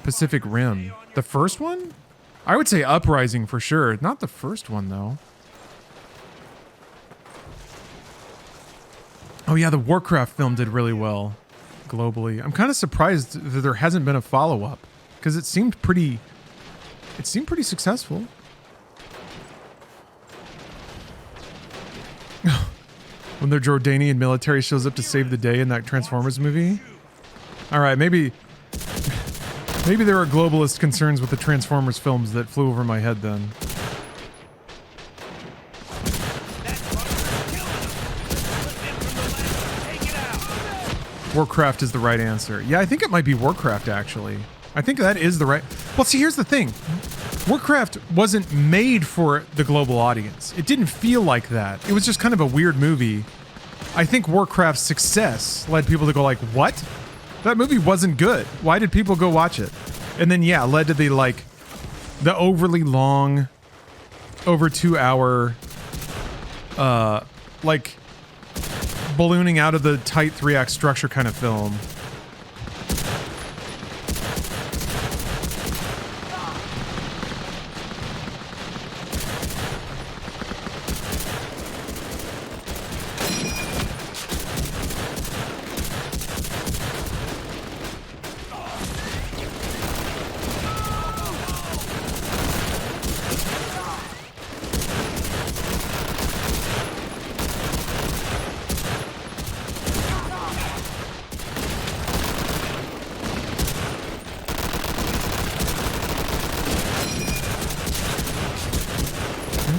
Pacific Rim. The first one? I would say Uprising for sure. Not the first one, though. Oh yeah, the Warcraft film did really well globally. I'm kind of surprised that there hasn't been a follow-up because it seemed pretty successful. When the Jordanian military shows up to save the day in that Transformers movie. All right, maybe there are globalist concerns with the Transformers films that flew over my head then. Warcraft is the right answer. Yeah, I think it might be Warcraft, actually. I think that is the right... Well, see, here's the thing. Warcraft wasn't made for the global audience. It didn't feel like that. It was just kind of a weird movie. I think Warcraft's success led people to go like, what? That movie wasn't good. Why did people go watch it? And then, yeah, led to the overly long, over 2 hour, ballooning out of the tight 3-act structure kind of film.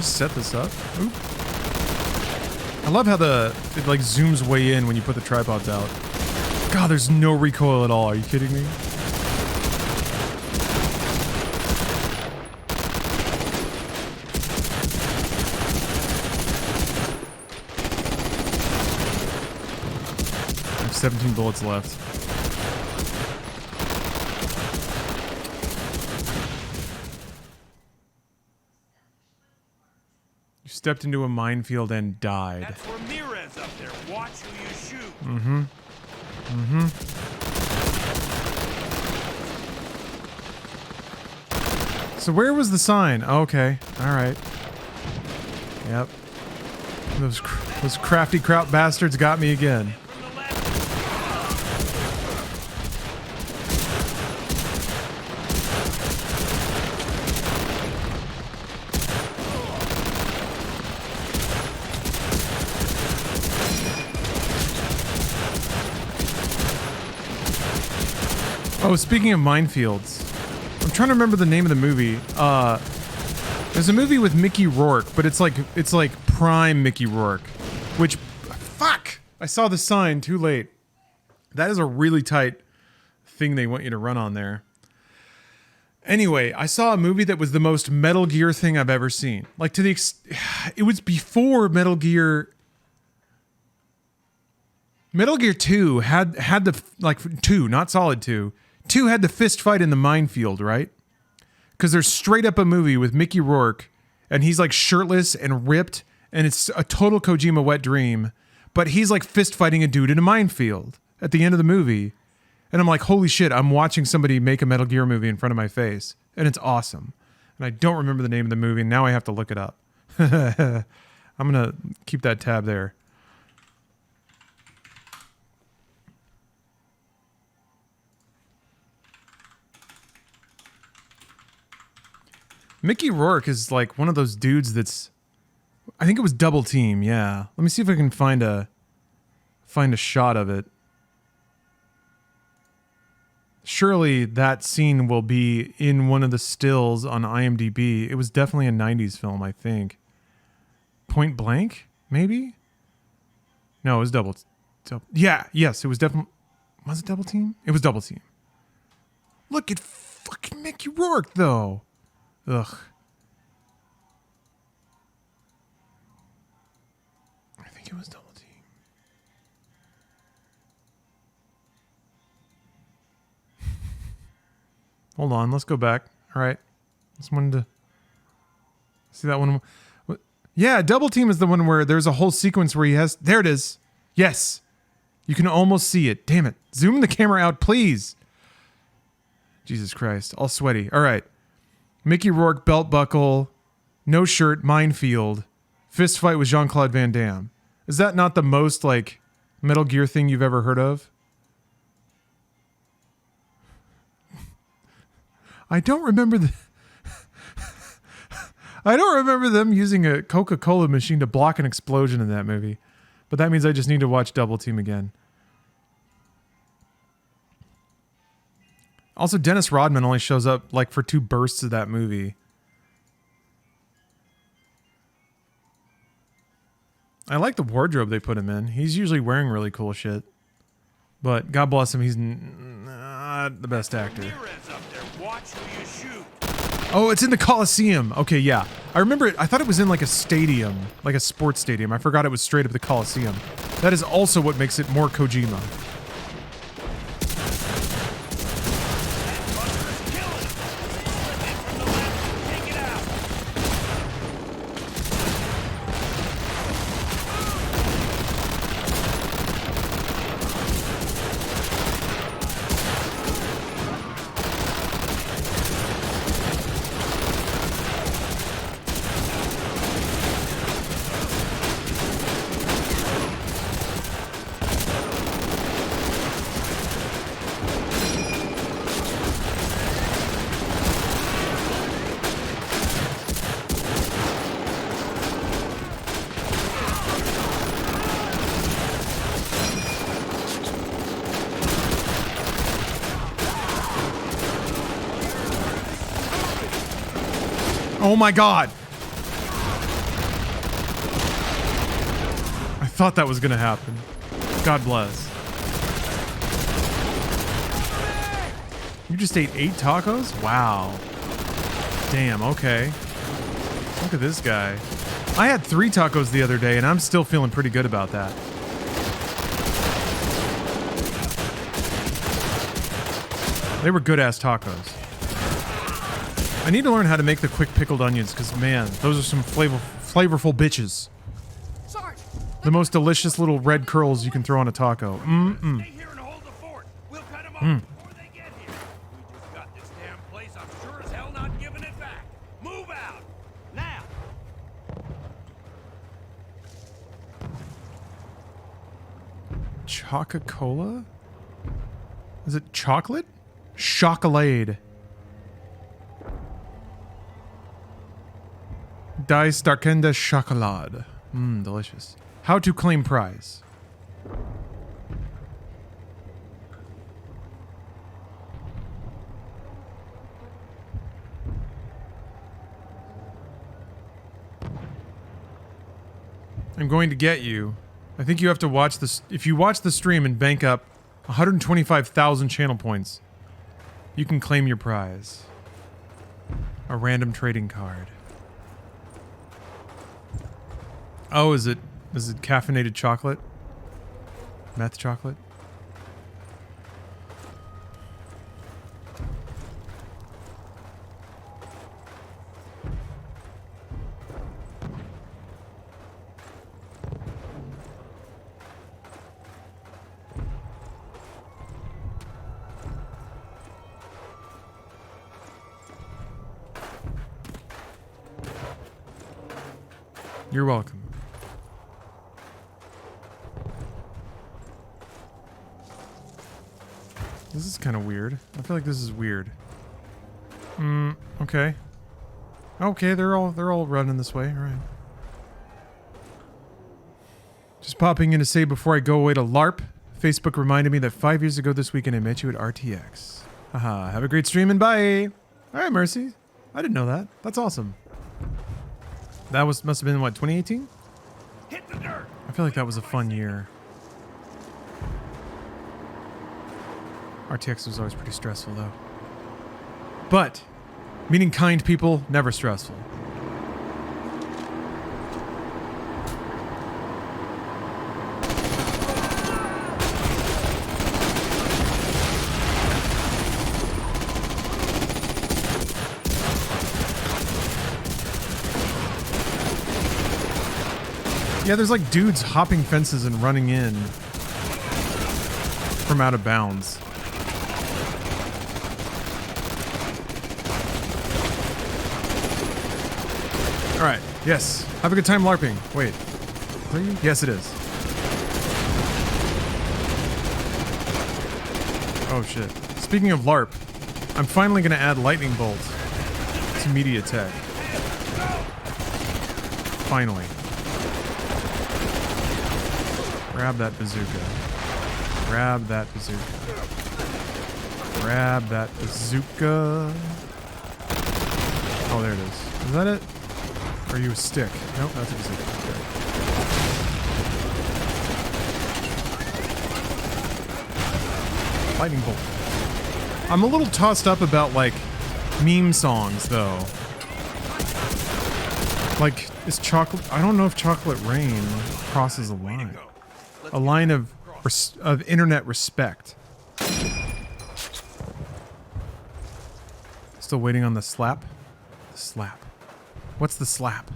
Set this up. Oop. I love how it like zooms way in when you put the tripods out. God, there's no recoil at all. Are you kidding me? I have 17 bullets left. Stepped into a minefield and died. That's Ramirez up there. Watch who you shoot. Mm-hmm. Mm-hmm. So where was the sign? Oh, okay. All right. Yep. Those crafty kraut bastards got me again. Oh, speaking of minefields, I'm trying to remember the name of the movie. There's a movie with Mickey Rourke, but it's like prime Mickey Rourke, which, fuck, I saw the sign too late. That is a really tight thing they want you to run on there. Anyway, I saw a movie that was the most Metal Gear thing I've ever seen. Like it was before Metal Gear 2 had the, like 2, not Solid 2. 2 had the fist fight in the minefield, right? Because there's straight up a movie with Mickey Rourke, and he's like shirtless and ripped, and it's a total Kojima wet dream, but he's like fist fighting a dude in a minefield at the end of the movie. And I'm like, holy shit, I'm watching somebody make a Metal Gear movie in front of my face. And it's awesome. And I don't remember the name of the movie, and now I have to look it up. I'm going to keep that tab there. Mickey Rourke is like one of those dudes that's, I think it was Double Team, yeah. Let me see if I can find a shot of it. Surely that scene will be in one of the stills on IMDb. It was definitely a 90s film, I think. Point Blank? Maybe? No, it was double. Yeah, yes, it was definitely. Was it Double Team? It was Double Team. Look at fucking Mickey Rourke, though. Ugh. I think it was Double Team. Hold on, let's go back. All right. This one to see that one. Yeah, Double Team is the one where there's a whole sequence where he has. There it is. Yes. You can almost see it. Damn it. Zoom the camera out, please. Jesus Christ. All sweaty. All right. Mickey Rourke, belt buckle, no shirt, minefield, fist fight with Jean-Claude Van Damme. Is that not the most, like, Metal Gear thing you've ever heard of? I don't remember I don't remember them using a Coca-Cola machine to block an explosion in that movie. But that means I just need to watch Double Team again. Also, Dennis Rodman only shows up like for 2 bursts of that movie. I like the wardrobe they put him in. He's usually wearing really cool shit. But God bless him, he's not the best actor. Oh, it's in the Coliseum. Okay, yeah. I remember it. I thought it was in like a stadium, like a sports stadium. I forgot it was straight up the Coliseum. That is also what makes it more Kojima. Oh my God. I thought that was going to happen. God bless. You just ate 8 tacos? Wow. Damn, okay. Look at this guy. I had 3 tacos the other day and I'm still feeling pretty good about that. They were good ass tacos. I need to learn how to make the quick pickled onions because, man, those are some flavorful bitches. The most delicious little red curls you can throw on a taco. Mm-mm. Stay here and hold the fort. We'll cut them off before they get here. We just got this damn place. I'm sure as hell not giving it back. Move out now. Choca-Cola? Is it chocolate? Chocolade. Die Starkende Chocolade. Mmm, delicious. How to claim prize. I'm going to get you. I think you have to watch this. If you watch the stream and bank up 125,000 channel points, you can claim your prize. A random trading card. Oh, is it caffeinated chocolate? Meth chocolate? You're welcome. This is kind of weird. I feel like this is weird. Okay. Okay, they're all running this way. All right. Just popping in to say before I go away to LARP, Facebook reminded me that 5 years ago this weekend I met you at RTX. Haha, have a great stream and bye. All right, Mercy. I didn't know that. That's awesome. That must have been what, 2018? Hit the dirt. I feel like that was a fun year. RTX was always pretty stressful, though. But meeting kind people, never stressful. Yeah, there's like dudes hopping fences and running in from out of bounds. All right. Yes. Have a good time LARPing. Wait. Are you? Yes, it is. Oh shit. Speaking of LARP, I'm finally gonna add lightning bolt to media tech. Finally. Grab that bazooka. Grab that bazooka. Grab that bazooka. Oh, there it is. Is that it? Or are you a stick? Nope, that's a bazooka. Okay. Lightning bolt. I'm a little tossed up about, like, meme songs, though. Like, is chocolate... I don't know if Chocolate Rain crosses a line. A line of internet respect. Still waiting on the slap? The slap. What's the slap?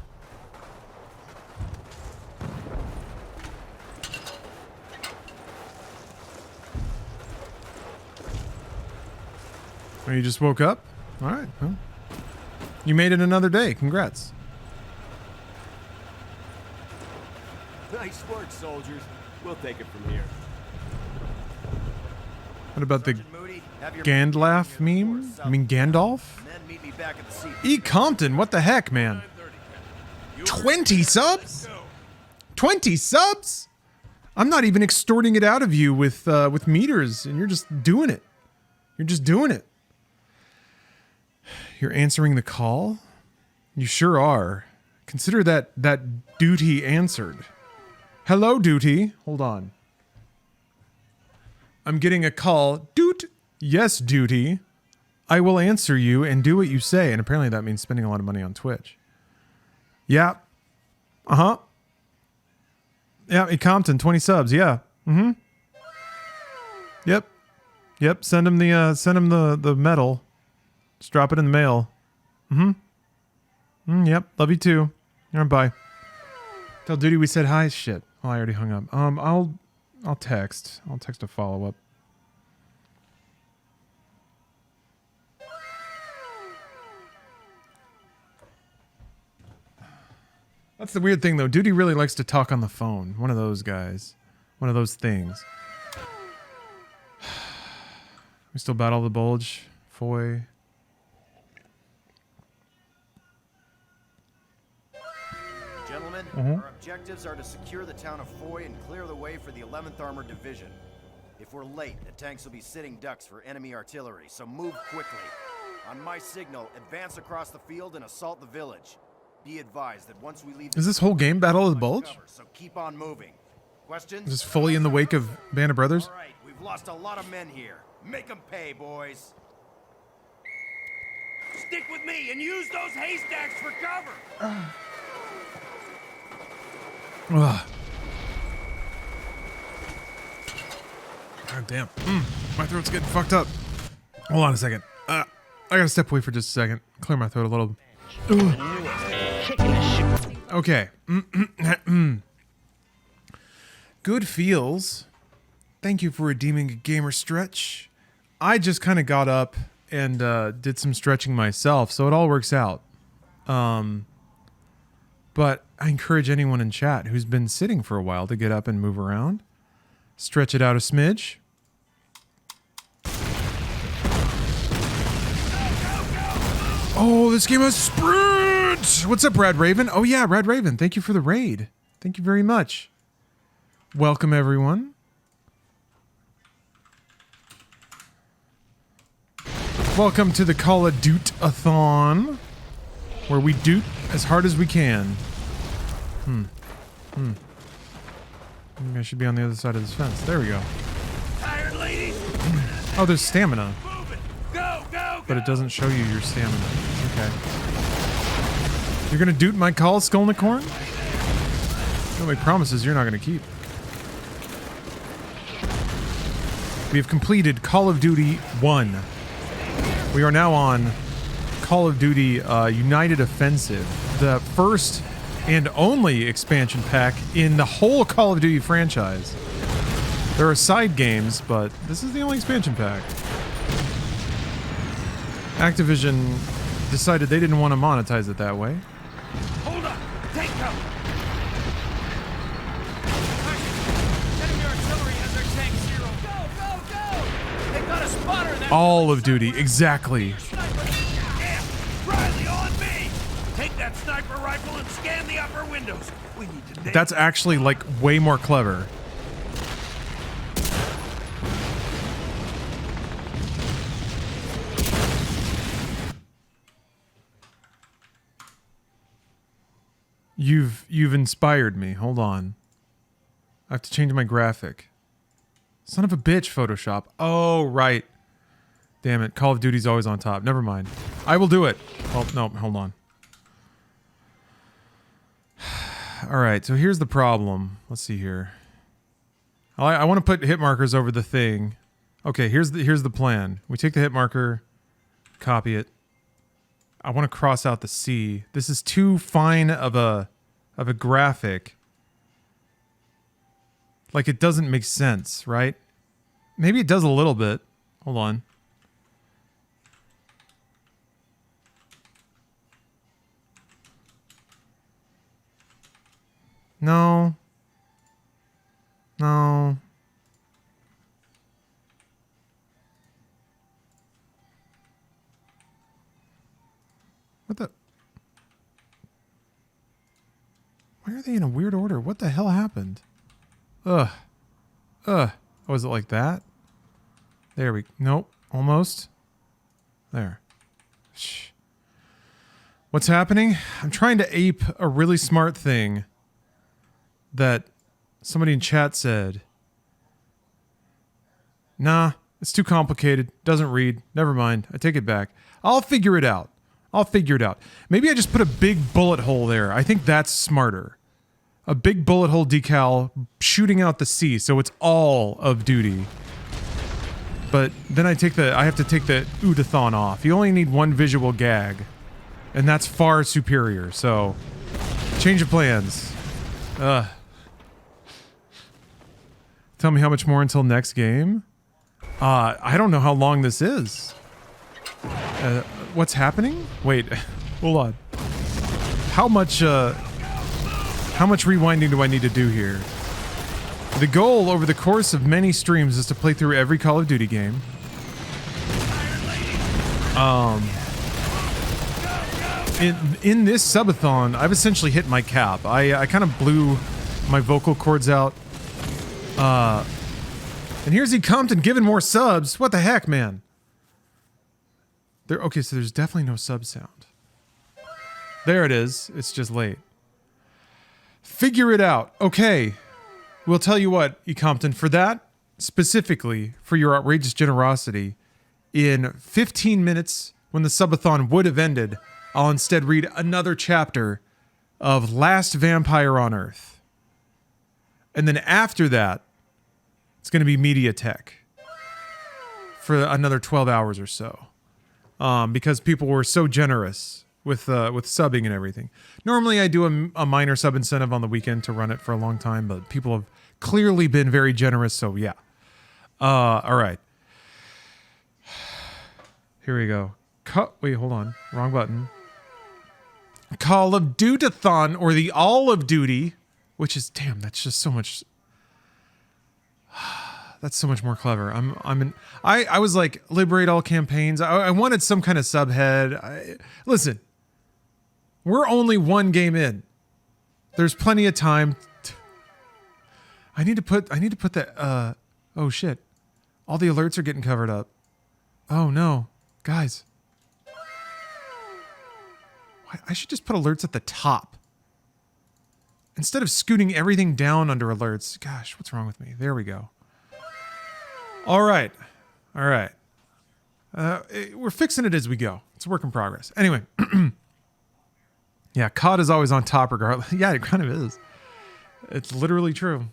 Oh, you just woke up? Alright, well. You made it another day. Congrats. Nice work, soldiers. We'll take it from here. What about the Moody, have your Gandalf meme? I mean Gandalf? and then meet me back at the sea. E. Compton, what the heck, man? 20 subs? 20 subs? I'm not even extorting it out of you with meters, and you're just doing it. You're just doing it. You're answering the call? You sure are. Consider that duty answered. Hello, duty. Hold on. I'm getting a call. Doot. Yes, duty. I will answer you and do what you say. And apparently that means spending a lot of money on Twitch. Yeah. Uh-huh. Yeah, Compton, 20 subs. Yeah. Mm-hmm. Yep. Yep. Send him the medal. Just drop it in the mail. Mm-hmm. Yep. Love you too. All right, bye. Tell Duty we said hi. Shit. Oh, I already hung up. I'll text. I'll text a follow-up. That's the weird thing, though. Duty really likes to talk on the phone. One of those guys. One of those things. We still battle the bulge. Foy. Gentlemen, our objectives are to secure the town of Foy and clear the way for the 11th Armored Division. If we're late, the tanks will be sitting ducks for enemy artillery, so move quickly. On my signal, advance across the field and assault the village. Be advised that once we leave... Is this whole game Battle of the Bulge? Cover, so keep on moving. Questions? Is this fully in the wake of Band of Brothers? All right, we've lost a lot of men here. Make them pay, boys. Stick with me and use those haystacks for cover. Ugh. God damn. My throat's getting fucked up. Hold on a second. I gotta step away for just a second. Clear my throat a little. Okay. Good feels. Thank you for redeeming a gamer stretch. I just kind of got up and did some stretching myself, so it all works out. But I encourage anyone in chat who's been sitting for a while to get up and move around. Stretch it out a smidge. Oh, this game has sprint! What's up, Rad Raven? Oh yeah, Rad Raven, thank you for the raid. Thank you very much. Welcome, everyone. Welcome to the Call of Duty-a-thon, where we doot as hard as we can. I should be on the other side of this fence. There we go. Tired, ladies? Oh, there's stamina. Move it! Go, go, But it doesn't show you your stamina. Okay. You're gonna doot my call, Skullnicorn? No make promises you're not gonna keep. We have completed Call of Duty 1. We are now on Call of Duty United Offensive, the first and only expansion pack in the whole Call of Duty franchise. There are side games, but this is the only expansion pack. Activision decided they didn't want to monetize it that way. Hold up! Take cover! Enemy artillery has their tank zero. Go, go, go! They got a spotter in that. All of Duty, exactly. Yeah! Riley, on me! Take that sniper rifle and scan the upper windows. We need to dig. That's actually like way more clever. You've inspired me. Hold on. I have to change my graphic. Son of a bitch, Photoshop. Oh, right. Damn it. Call of Duty's always on top. Never mind. I will do it. Oh, no, hold on. All right, so here's the problem. Let's see here. I want to put hit markers over the thing. Okay, here's the plan. We take the hit marker, copy it. I want to cross out the C. This is too fine of a graphic. Like, it doesn't make sense, right? Maybe it does a little bit. Hold on. No. No. What the? Why are they in a weird order? What the hell happened? Ugh. Oh, is it like that? There we... Nope. Almost. There. Shh. What's happening? I'm trying to ape a really smart thing that somebody in chat said. Nah, it's too complicated. Doesn't read. Never mind. I take it back. I'll figure it out. Maybe I just put a big bullet hole there. I think that's smarter. A big bullet hole decal shooting out the C, so it's all of Duty. But then I have to take the Udathon off. You only need one visual gag. And that's far superior, so change of plans. Tell me how much more until next game? I don't know how long this is. What's happening? Wait, hold on. How much rewinding do I need to do here? The goal over the course of many streams is to play through every Call of Duty game. In this subathon, I've essentially hit my cap. I kind of blew my vocal cords out. And here's E. Compton giving more subs. What the heck, man? Okay, so there's definitely no sub sound. There it is. It's just late. Figure it out. Okay. We'll tell you what, E. Compton, for that, specifically, for your outrageous generosity, in 15 minutes, when the subathon would have ended, I'll instead read another chapter of Last Vampire on Earth. And then after that, it's going to be Media Tech for another 12 hours or so. Because people were so generous with subbing and everything. Normally I do a minor sub incentive on the weekend to run it for a long time, but people have clearly been very generous, so yeah. All right. Here we go. Wait, hold on. Wrong button. Call of Duty-thon, or the All of Duty, which is, damn, that's just so much... That's so much more clever. I was like, liberate all campaigns. I wanted some kind of subhead. Listen, we're only one game in. There's plenty of time. I need to put that. Oh shit! All the alerts are getting covered up. Oh no, guys. I should just put alerts at the top. Instead of scooting everything down under alerts. Gosh, what's wrong with me? There we go. All right. All right. We're fixing it as we go. It's a work in progress. Anyway. Yeah, COD is always on top regardless. Yeah, it kind of is. It's literally true.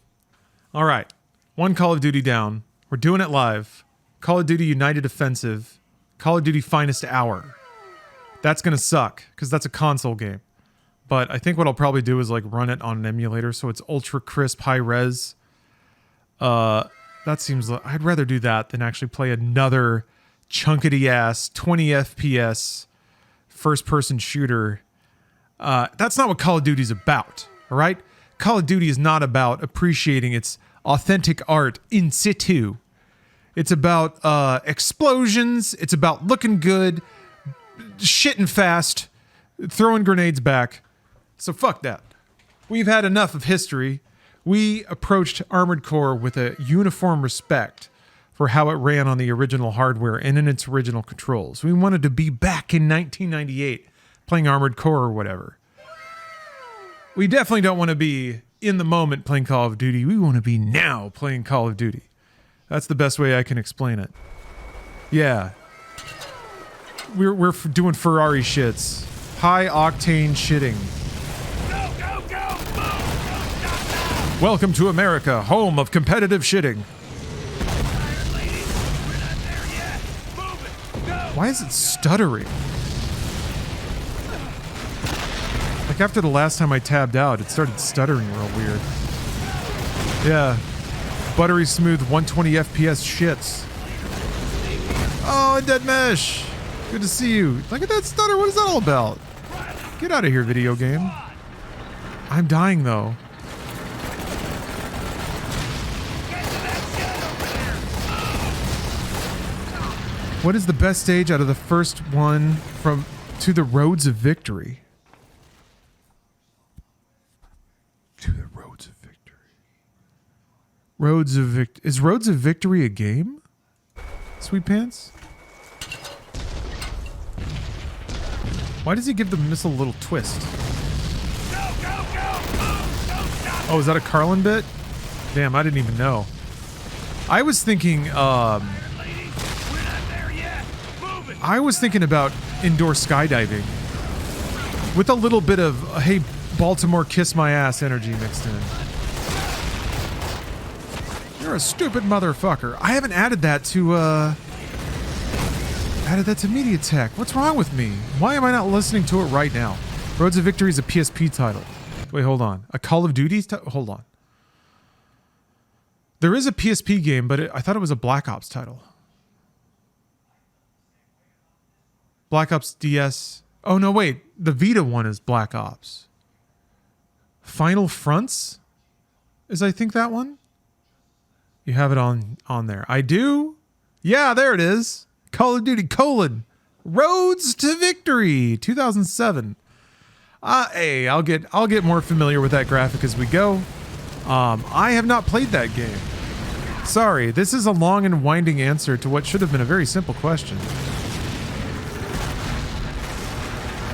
All right. One Call of Duty down. We're doing it live. Call of Duty United Offensive. Call of Duty Finest Hour. That's going to suck because that's a console game. But I think what I'll probably do is like run it on an emulator so it's ultra crisp, high res. That seems like I'd rather do that than actually play another chunkety ass 20 FPS first person shooter. That's not what Call of Duty is about. All right. Call of Duty is not about appreciating its authentic art in situ. It's about explosions. It's about looking good, shitting fast, throwing grenades back. So fuck that. We've had enough of history. We approached Armored Core with a uniform respect for how it ran on the original hardware and in its original controls. We wanted to be back in 1998 playing Armored Core or whatever. We definitely don't want to be in the moment playing Call of Duty. We want to be now playing Call of Duty. That's the best way I can explain it. Yeah. We're doing Ferrari shits. High octane shitting. Go, go, go! Move! Don't stop now! Welcome to America, home of competitive shitting. Tired ladies, we're not there yet. Move it! Go! Why is it stuttering? Like after the last time I tabbed out, it started stuttering real weird. Yeah. Buttery smooth 120 FPS shits. Oh, Dead Mesh. Good to see you. Look at that stutter. What is that all about? Get out of here, video game. I'm dying though. What is the best stage out of the first one from To the Roads of Victory? To the Roads of Victory. Roads of Victory. Is Roads of Victory a game? Sweet Pants? Why does he give the missile a little twist? Go, go, go! Move! Don't stop! Oh, is that a Carlin bit? Damn, I didn't even know. I was thinking, Ladies, we're not there yet. Move it! I was thinking about indoor skydiving with a little bit of, hey, Baltimore kiss my ass energy mixed in. You're a stupid motherfucker. I haven't added that to MediaTek. What's wrong with me? Why am I not listening to it right now? Roads of Victory is a PSP title. Wait, hold on. A Call of Duty? Hold on. There is a PSP game, but I thought it was a Black Ops title. Black Ops DS. Oh, no, wait. The Vita one is Black Ops. Final Fronts? Is I think that one? You have it on there. I do? Yeah, there it is. Call of Duty : Roads to Victory 2007. Hey, I'll get more familiar with that graphic as we go. I have not played that game. Sorry, this is a long and winding answer to what should have been a very simple question.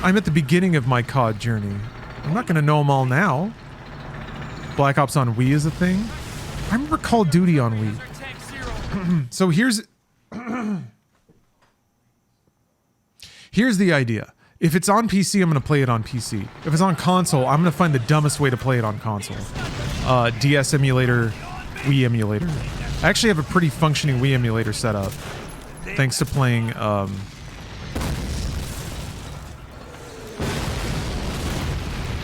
I'm at the beginning of my COD journey. I'm not going to know them all now. Black Ops on Wii is a thing. I remember Call of Duty on Wii. So here's the idea. If it's on PC, I'm going to play it on PC. If it's on console, I'm going to find the dumbest way to play it on console. DS emulator, Wii emulator. I actually have a pretty functioning Wii emulator set up. Thanks to playing...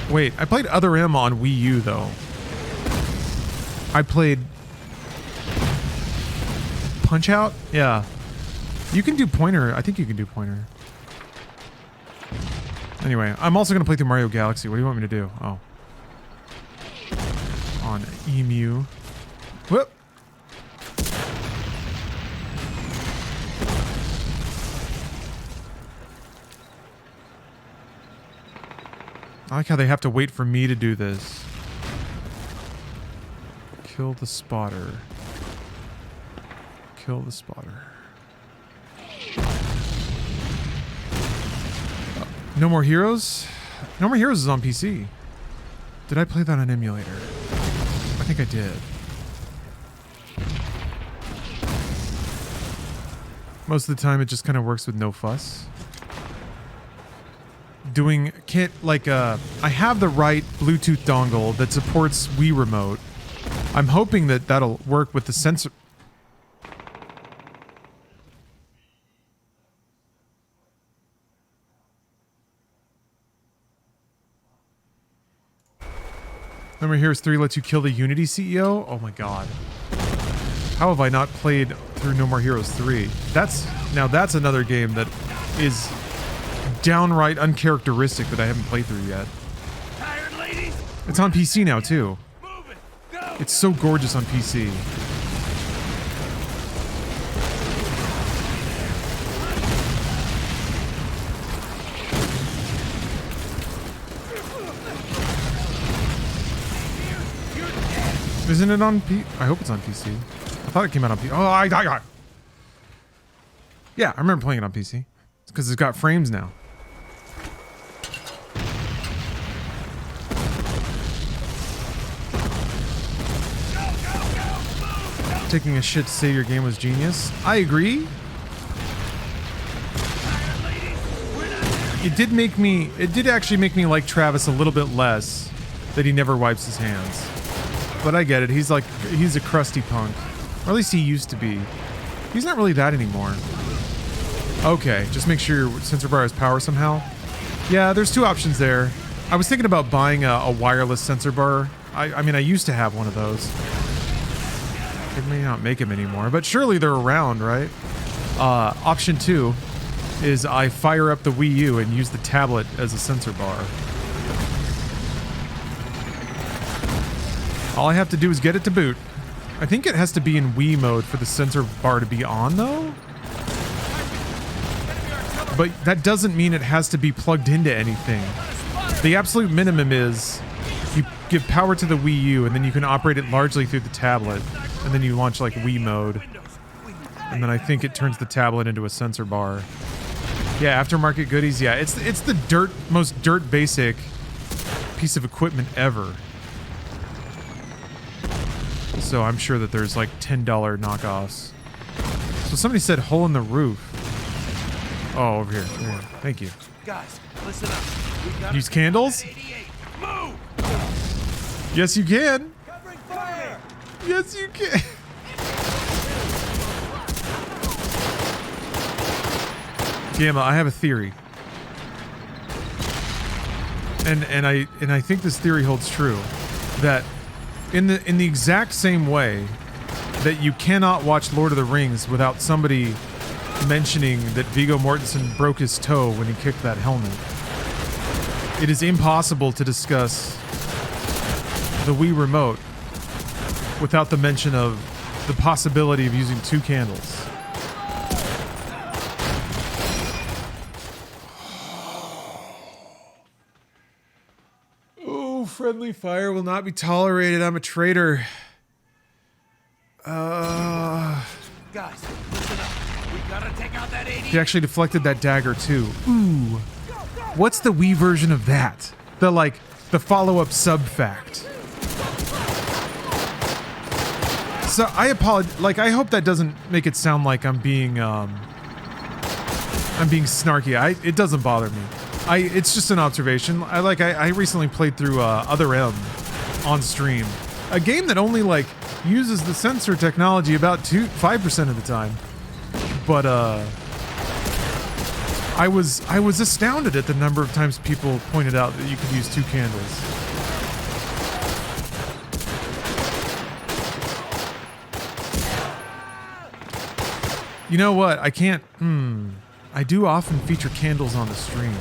Wait, I played Other M on Wii U, though. I played... Punch-Out? Yeah. You can do Pointer. I think you can do Pointer. Anyway, I'm also going to play through Mario Galaxy. What do you want me to do? Oh. On Emu. Whoop! I like how they have to wait for me to do this. Kill the spotter. Kill the spotter. No More Heroes? No More Heroes is on PC. Did I play that on emulator? I think I did. Most of the time, it just kind of works with no fuss. I have the right Bluetooth dongle that supports Wii Remote. I'm hoping that that'll work with the sensor. Number Heroes 3 lets you kill the Unity CEO? Oh my god. How have I not played through No More Heroes 3? That's another game that is downright uncharacteristic that I haven't played through yet. Tired ladies? It's on PC now too. Move it. Go. It's so gorgeous on PC. Isn't it on P? I hope it's on PC. I thought it came out on PC. Oh, yeah, I remember playing it on PC. It's because it's got frames now. Taking a shit to say your game was genius. I agree. It did actually make me like Travis a little bit less that he never wipes his hands. But I get it. He's a crusty punk. Or at least he used to be. He's not really that anymore. Okay, just make sure your sensor bar has power somehow. Yeah, there's two options there. I was thinking about buying a wireless sensor bar. I mean, I used to have one of those. They may not make them anymore, but surely they're around, right? Option 2 is I fire up the Wii U and use the tablet as a sensor bar. All I have to do is get it to boot. I think it has to be in Wii mode for the sensor bar to be on, though. But that doesn't mean it has to be plugged into anything. The absolute minimum is you give power to the Wii U and then you can operate it largely through the tablet. And then you launch like Wii mode. And then I think it turns the tablet into a sensor bar. Yeah, aftermarket goodies. Yeah, it's the most dirt basic piece of equipment ever. So I'm sure that there's like $10 knockoffs. So somebody said hole in the roof. Oh, over here. Thank you. Guys, listen up. Use candles? Move! Yes, you can. Covering fire! Yes, you can. Gamma, I have a theory. And I think this theory holds true. That in the exact same way that you cannot watch Lord of the Rings without somebody mentioning that Viggo Mortensen broke his toe when he kicked that helmet, it is impossible to discuss the Wii Remote without the mention of the possibility of using two candles. Oh, friendly fire will not be tolerated. I'm a traitor. Guys, listen up. We gotta take out that 80. He actually deflected that dagger too. Ooh. What's the Wii version of that? The follow-up sub-fact. So I apologize. I hope that doesn't make it sound like I'm being snarky. It doesn't bother me. It's just an observation. I recently played through Other M on stream, a game that only uses the sensor technology about 5% of the time. But I was astounded at the number of times people pointed out that you could use two candles. You know what? I can't. I do often feature candles on the stream.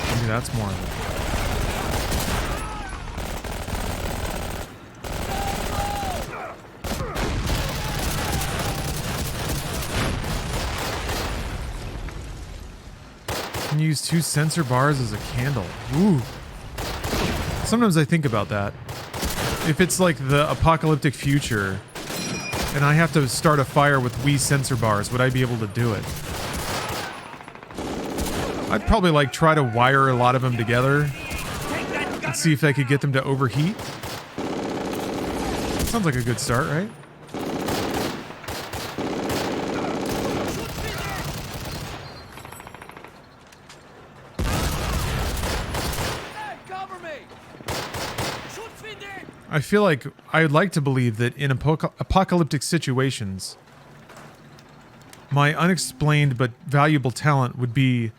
Maybe that's more of it. Can you use two sensor bars as a candle? Ooh. Sometimes I think about that. If it's like the apocalyptic future and I have to start a fire with Wii sensor bars, would I be able to do it? I'd probably like try to wire a lot of them together and see if I could get them to overheat. Sounds like a good start, right? I feel like I would like to believe that in apocalyptic situations, my unexplained but valuable talent would be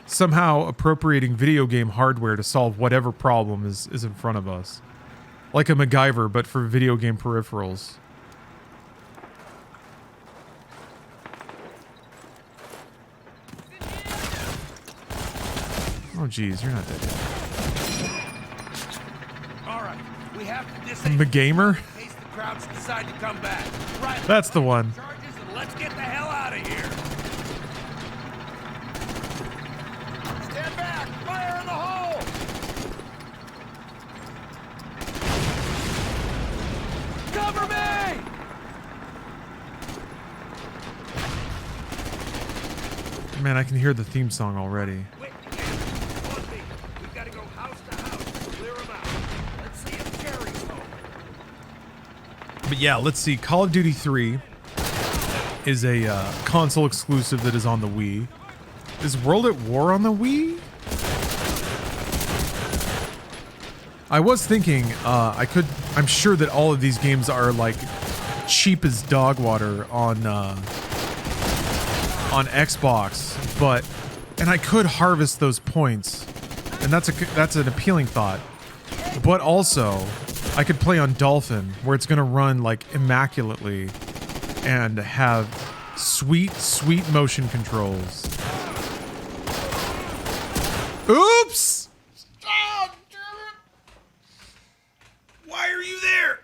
somehow appropriating video game hardware to solve whatever problem is in front of us. Like a MacGyver, but for video game peripherals. Oh geez, you're not dead yet. We have to disable McGamer? in case the crowds decide to come back. Right. That's the one. Charges and let's get the hell out of here. Stand back! Fire in the hole! Cover me! Man, I can hear the theme song already. Quick, we've got to go house to house to clear them out. Let's see if Jerry's home. But yeah, let's see. Call of Duty 3 is a console exclusive that is on the Wii. Is World at War on the Wii? I was thinking I'm sure that all of these games are like cheap as dog water on Xbox, and I could harvest those points, and that's an appealing thought. But also, I could play on Dolphin, where it's gonna run like immaculately, and have sweet motion controls. Oops! Oh, damn it! Why are you there?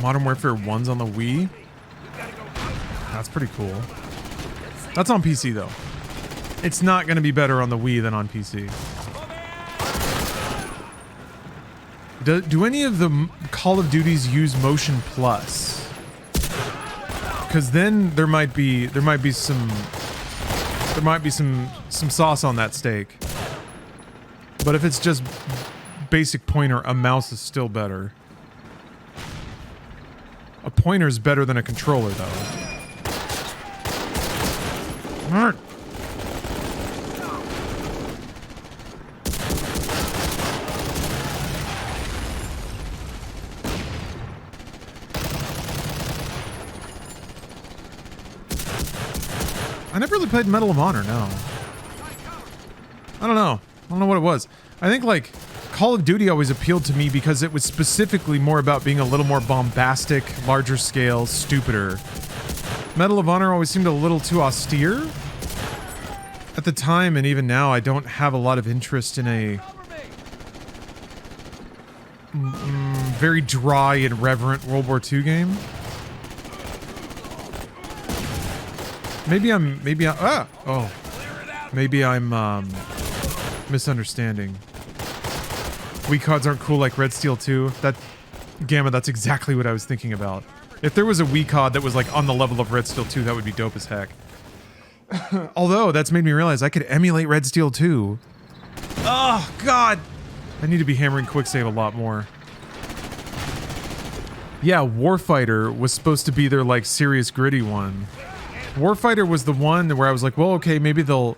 Modern Warfare 1's on the Wii? That's pretty cool. That's on PC though. It's not going to be better on the Wii than on PC. Do any of the Call of Duties use Motion Plus? Because then there might be some sauce on that steak. But if it's just basic pointer, a mouse is still better. A pointer's better than a controller though. I never really played Medal of Honor, no. I don't know what it was. I think like Call of Duty always appealed to me because it was specifically more about being a little more bombastic, larger scale, stupider. Medal of Honor always seemed a little too austere. At the time, and even now, I don't have a lot of interest in a very dry and reverent World War II game. Maybe I'm misunderstanding. Wii cards aren't cool like Red Steel 2. That's exactly what I was thinking about. If there was a Wii cod that was like on the level of Red Steel 2, that would be dope as heck. Although, that's made me realize I could emulate Red Steel 2. Oh, God! I need to be hammering quicksave a lot more. Yeah, Warfighter was supposed to be their like serious gritty one. Warfighter was the one where I was like, well, okay, maybe they'll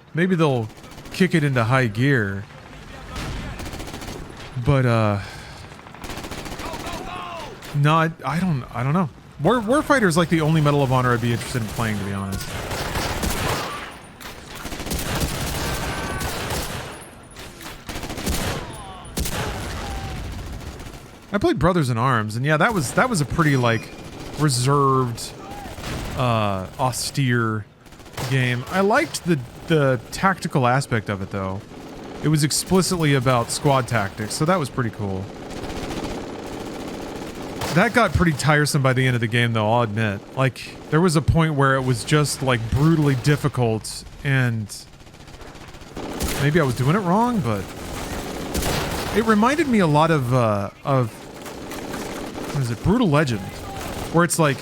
kick it into high gear. But no, I don't know. Warfighter is like the only Medal of Honor I'd be interested in playing, to be honest. I played Brothers in Arms, and yeah, that was a pretty like reserved, austere game. I liked the tactical aspect of it though. It was explicitly about squad tactics, so that was pretty cool. That got pretty tiresome by the end of the game, though, I'll admit. Like, there was a point where it was just, like, brutally difficult, and maybe I was doing it wrong, but it reminded me a lot of what is it, Brutal Legend, where it's like,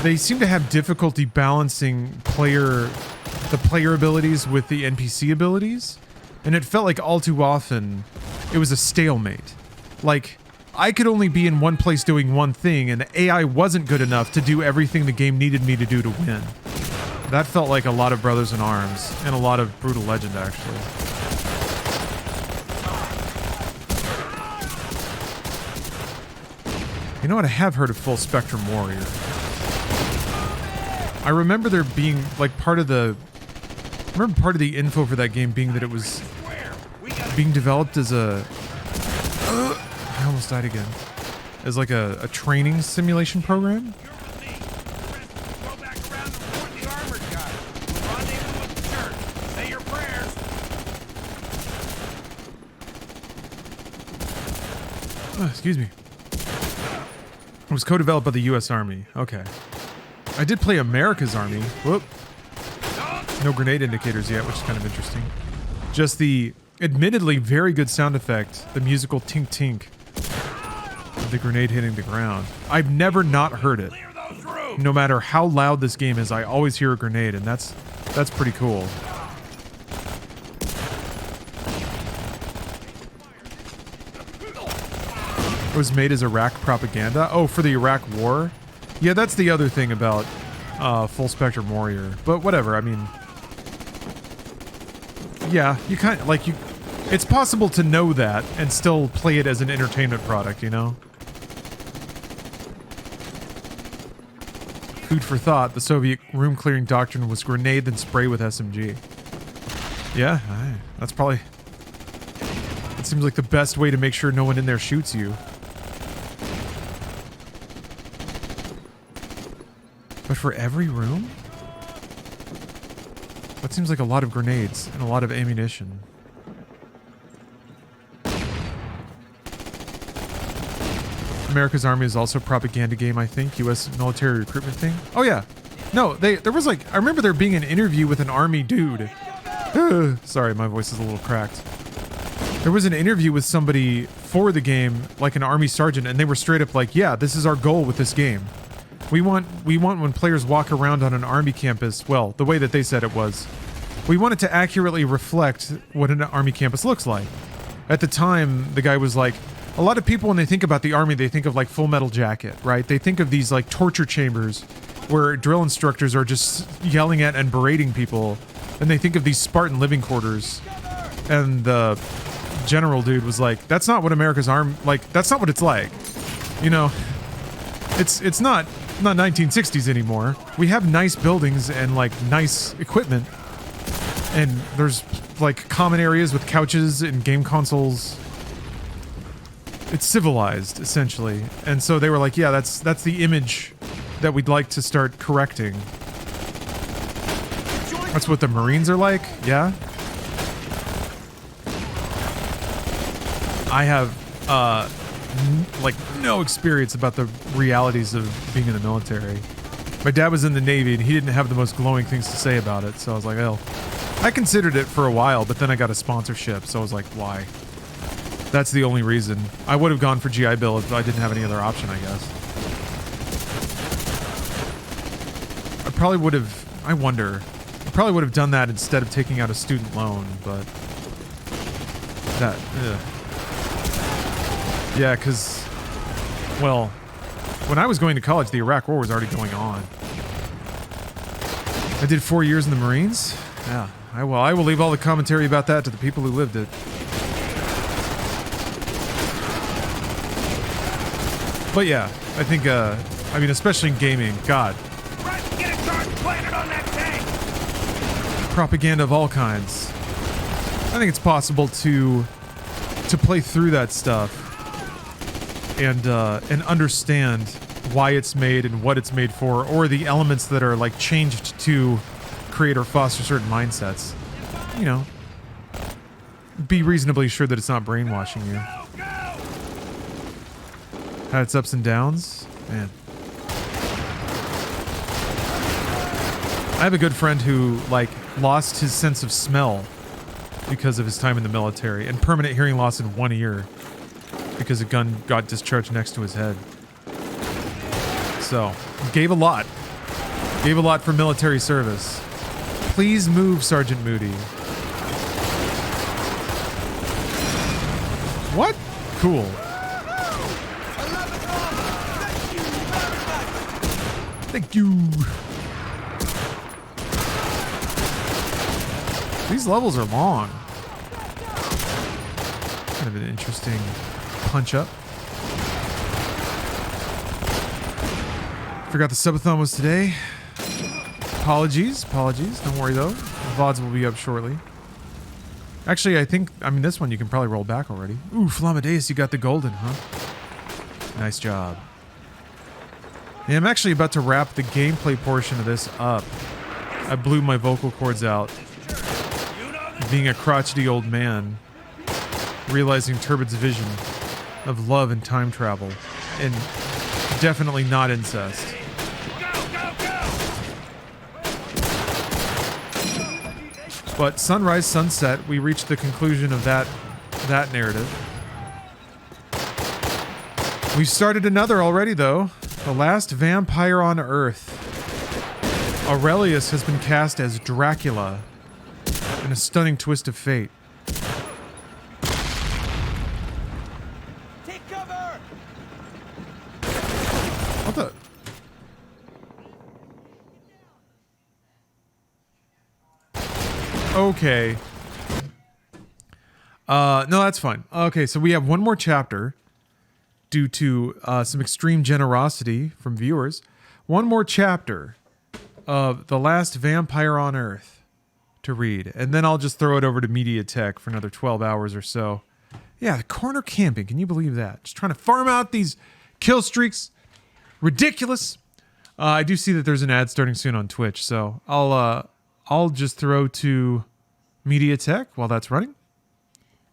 they seem to have difficulty balancing the player abilities with the NPC abilities, and it felt like all too often it was a stalemate. Like, I could only be in one place doing one thing, and the AI wasn't good enough to do everything the game needed me to do to win. That felt like a lot of Brothers in Arms, and a lot of Brutal Legend, actually. You know what? I have heard of Full Spectrum Warrior. I remember there being, like, part of the info for that game being that it was being developed as a... I almost died again. As like a training simulation program? Oh, excuse me. It was co-developed by the U.S. Army. Okay. I did play America's Army. Whoop. No grenade indicators yet, which is kind of interesting. Just the admittedly very good sound effect, the musical tink tink of the grenade hitting the ground. I've never not heard it. No matter how loud this game is, I always hear a grenade, and that's pretty cool. It was made as Iraq propaganda. Oh, for the Iraq War? Yeah, that's the other thing about Full Spectrum Warrior. But whatever, I mean... Yeah, you kind of, like, it's possible to know that and still play it as an entertainment product, you know? Food for thought, the Soviet room-clearing doctrine was grenade then spray with SMG. Yeah, that's probably... It seems like the best way to make sure no one in there shoots you. But for every room? That seems like a lot of grenades and a lot of ammunition. America's Army is also a propaganda game, I think. U.S. military recruitment thing. Oh, yeah. No, there was like... I remember there being an interview with an army dude. Sorry, my voice is a little cracked. There was an interview with somebody for the game, like an army sergeant, and they were straight up like, yeah, this is our goal with this game. We want when players walk around on an army campus, well, the way that they said it was, we want it to accurately reflect what an army campus looks like. At the time, the guy was like, a lot of people when they think about the army, they think of like Full Metal Jacket, right? They think of these like torture chambers where drill instructors are just yelling at and berating people, and they think of these Spartan living quarters. And the general dude was like, that's not what America's army, like, that's not what it's like. You know, it's not 1960s anymore. We have nice buildings and like nice equipment, and there's like common areas with couches and game consoles. It's civilized, essentially. And so they were like, yeah, that's the image that we'd like to start correcting. That's what the Marines are like, yeah? I have like no experience about the realities of being in the military. My dad was in the Navy and he didn't have the most glowing things to say about it, so I was like, oh. I considered it for a while, but then I got a sponsorship, so I was like, why? That's the only reason. I would have gone for GI Bill if I didn't have any other option, I guess. I probably would have, I wonder, I probably would have done that instead of taking out a student loan, but that, ugh. Yeah, because, well, when I was going to college, the Iraq War was already going on. I did 4 years in the Marines. Yeah, I will leave all the commentary about that to the people who lived it. But yeah, I think, I mean, especially in gaming, God. Get a charge planted on that tank! Propaganda of all kinds. I think it's possible to play through that stuff and understand why it's made and what it's made for, or the elements that are like changed to create or foster certain mindsets. You know, be reasonably sure that it's not brainwashing you. Had its ups and downs. Man. I have a good friend who, like, lost his sense of smell because of his time in the military, and permanent hearing loss in one ear because a gun got discharged next to his head. So, gave a lot. Gave a lot for military service. Please move, Sergeant Moody. What? Cool. Thank you. These levels are long. Kind of an interesting punch up. Forgot the subathon was today. Apologies. Don't worry though. The VODs will be up shortly. Actually, I mean, this one you can probably roll back already. Ooh, Flamadeus, you got the golden, huh? Nice job. Yeah, I'm actually about to wrap the gameplay portion of this up. I blew my vocal cords out. Being a crotchety old man. Realizing Turbid's vision of love and time travel. And definitely not incest. But sunrise, sunset, we reached the conclusion of that narrative. We've started another already, though. The last vampire on Earth. Aurelius has been cast as Dracula in a stunning twist of fate. Take cover! What the? Okay. No, that's fine. Okay, so we have one more chapter due to some extreme generosity from viewers. One more chapter of The Last Vampire on Earth to read. And then I'll just throw it over to MediaTek for another 12 hours or so. Yeah, the corner camping. Can you believe that? Just trying to farm out these kill streaks. Ridiculous. I do see that there's an ad starting soon on Twitch, so I'll just throw to MediaTek while that's running.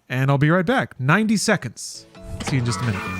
And I'll be right back. 90 seconds. See you in just a minute.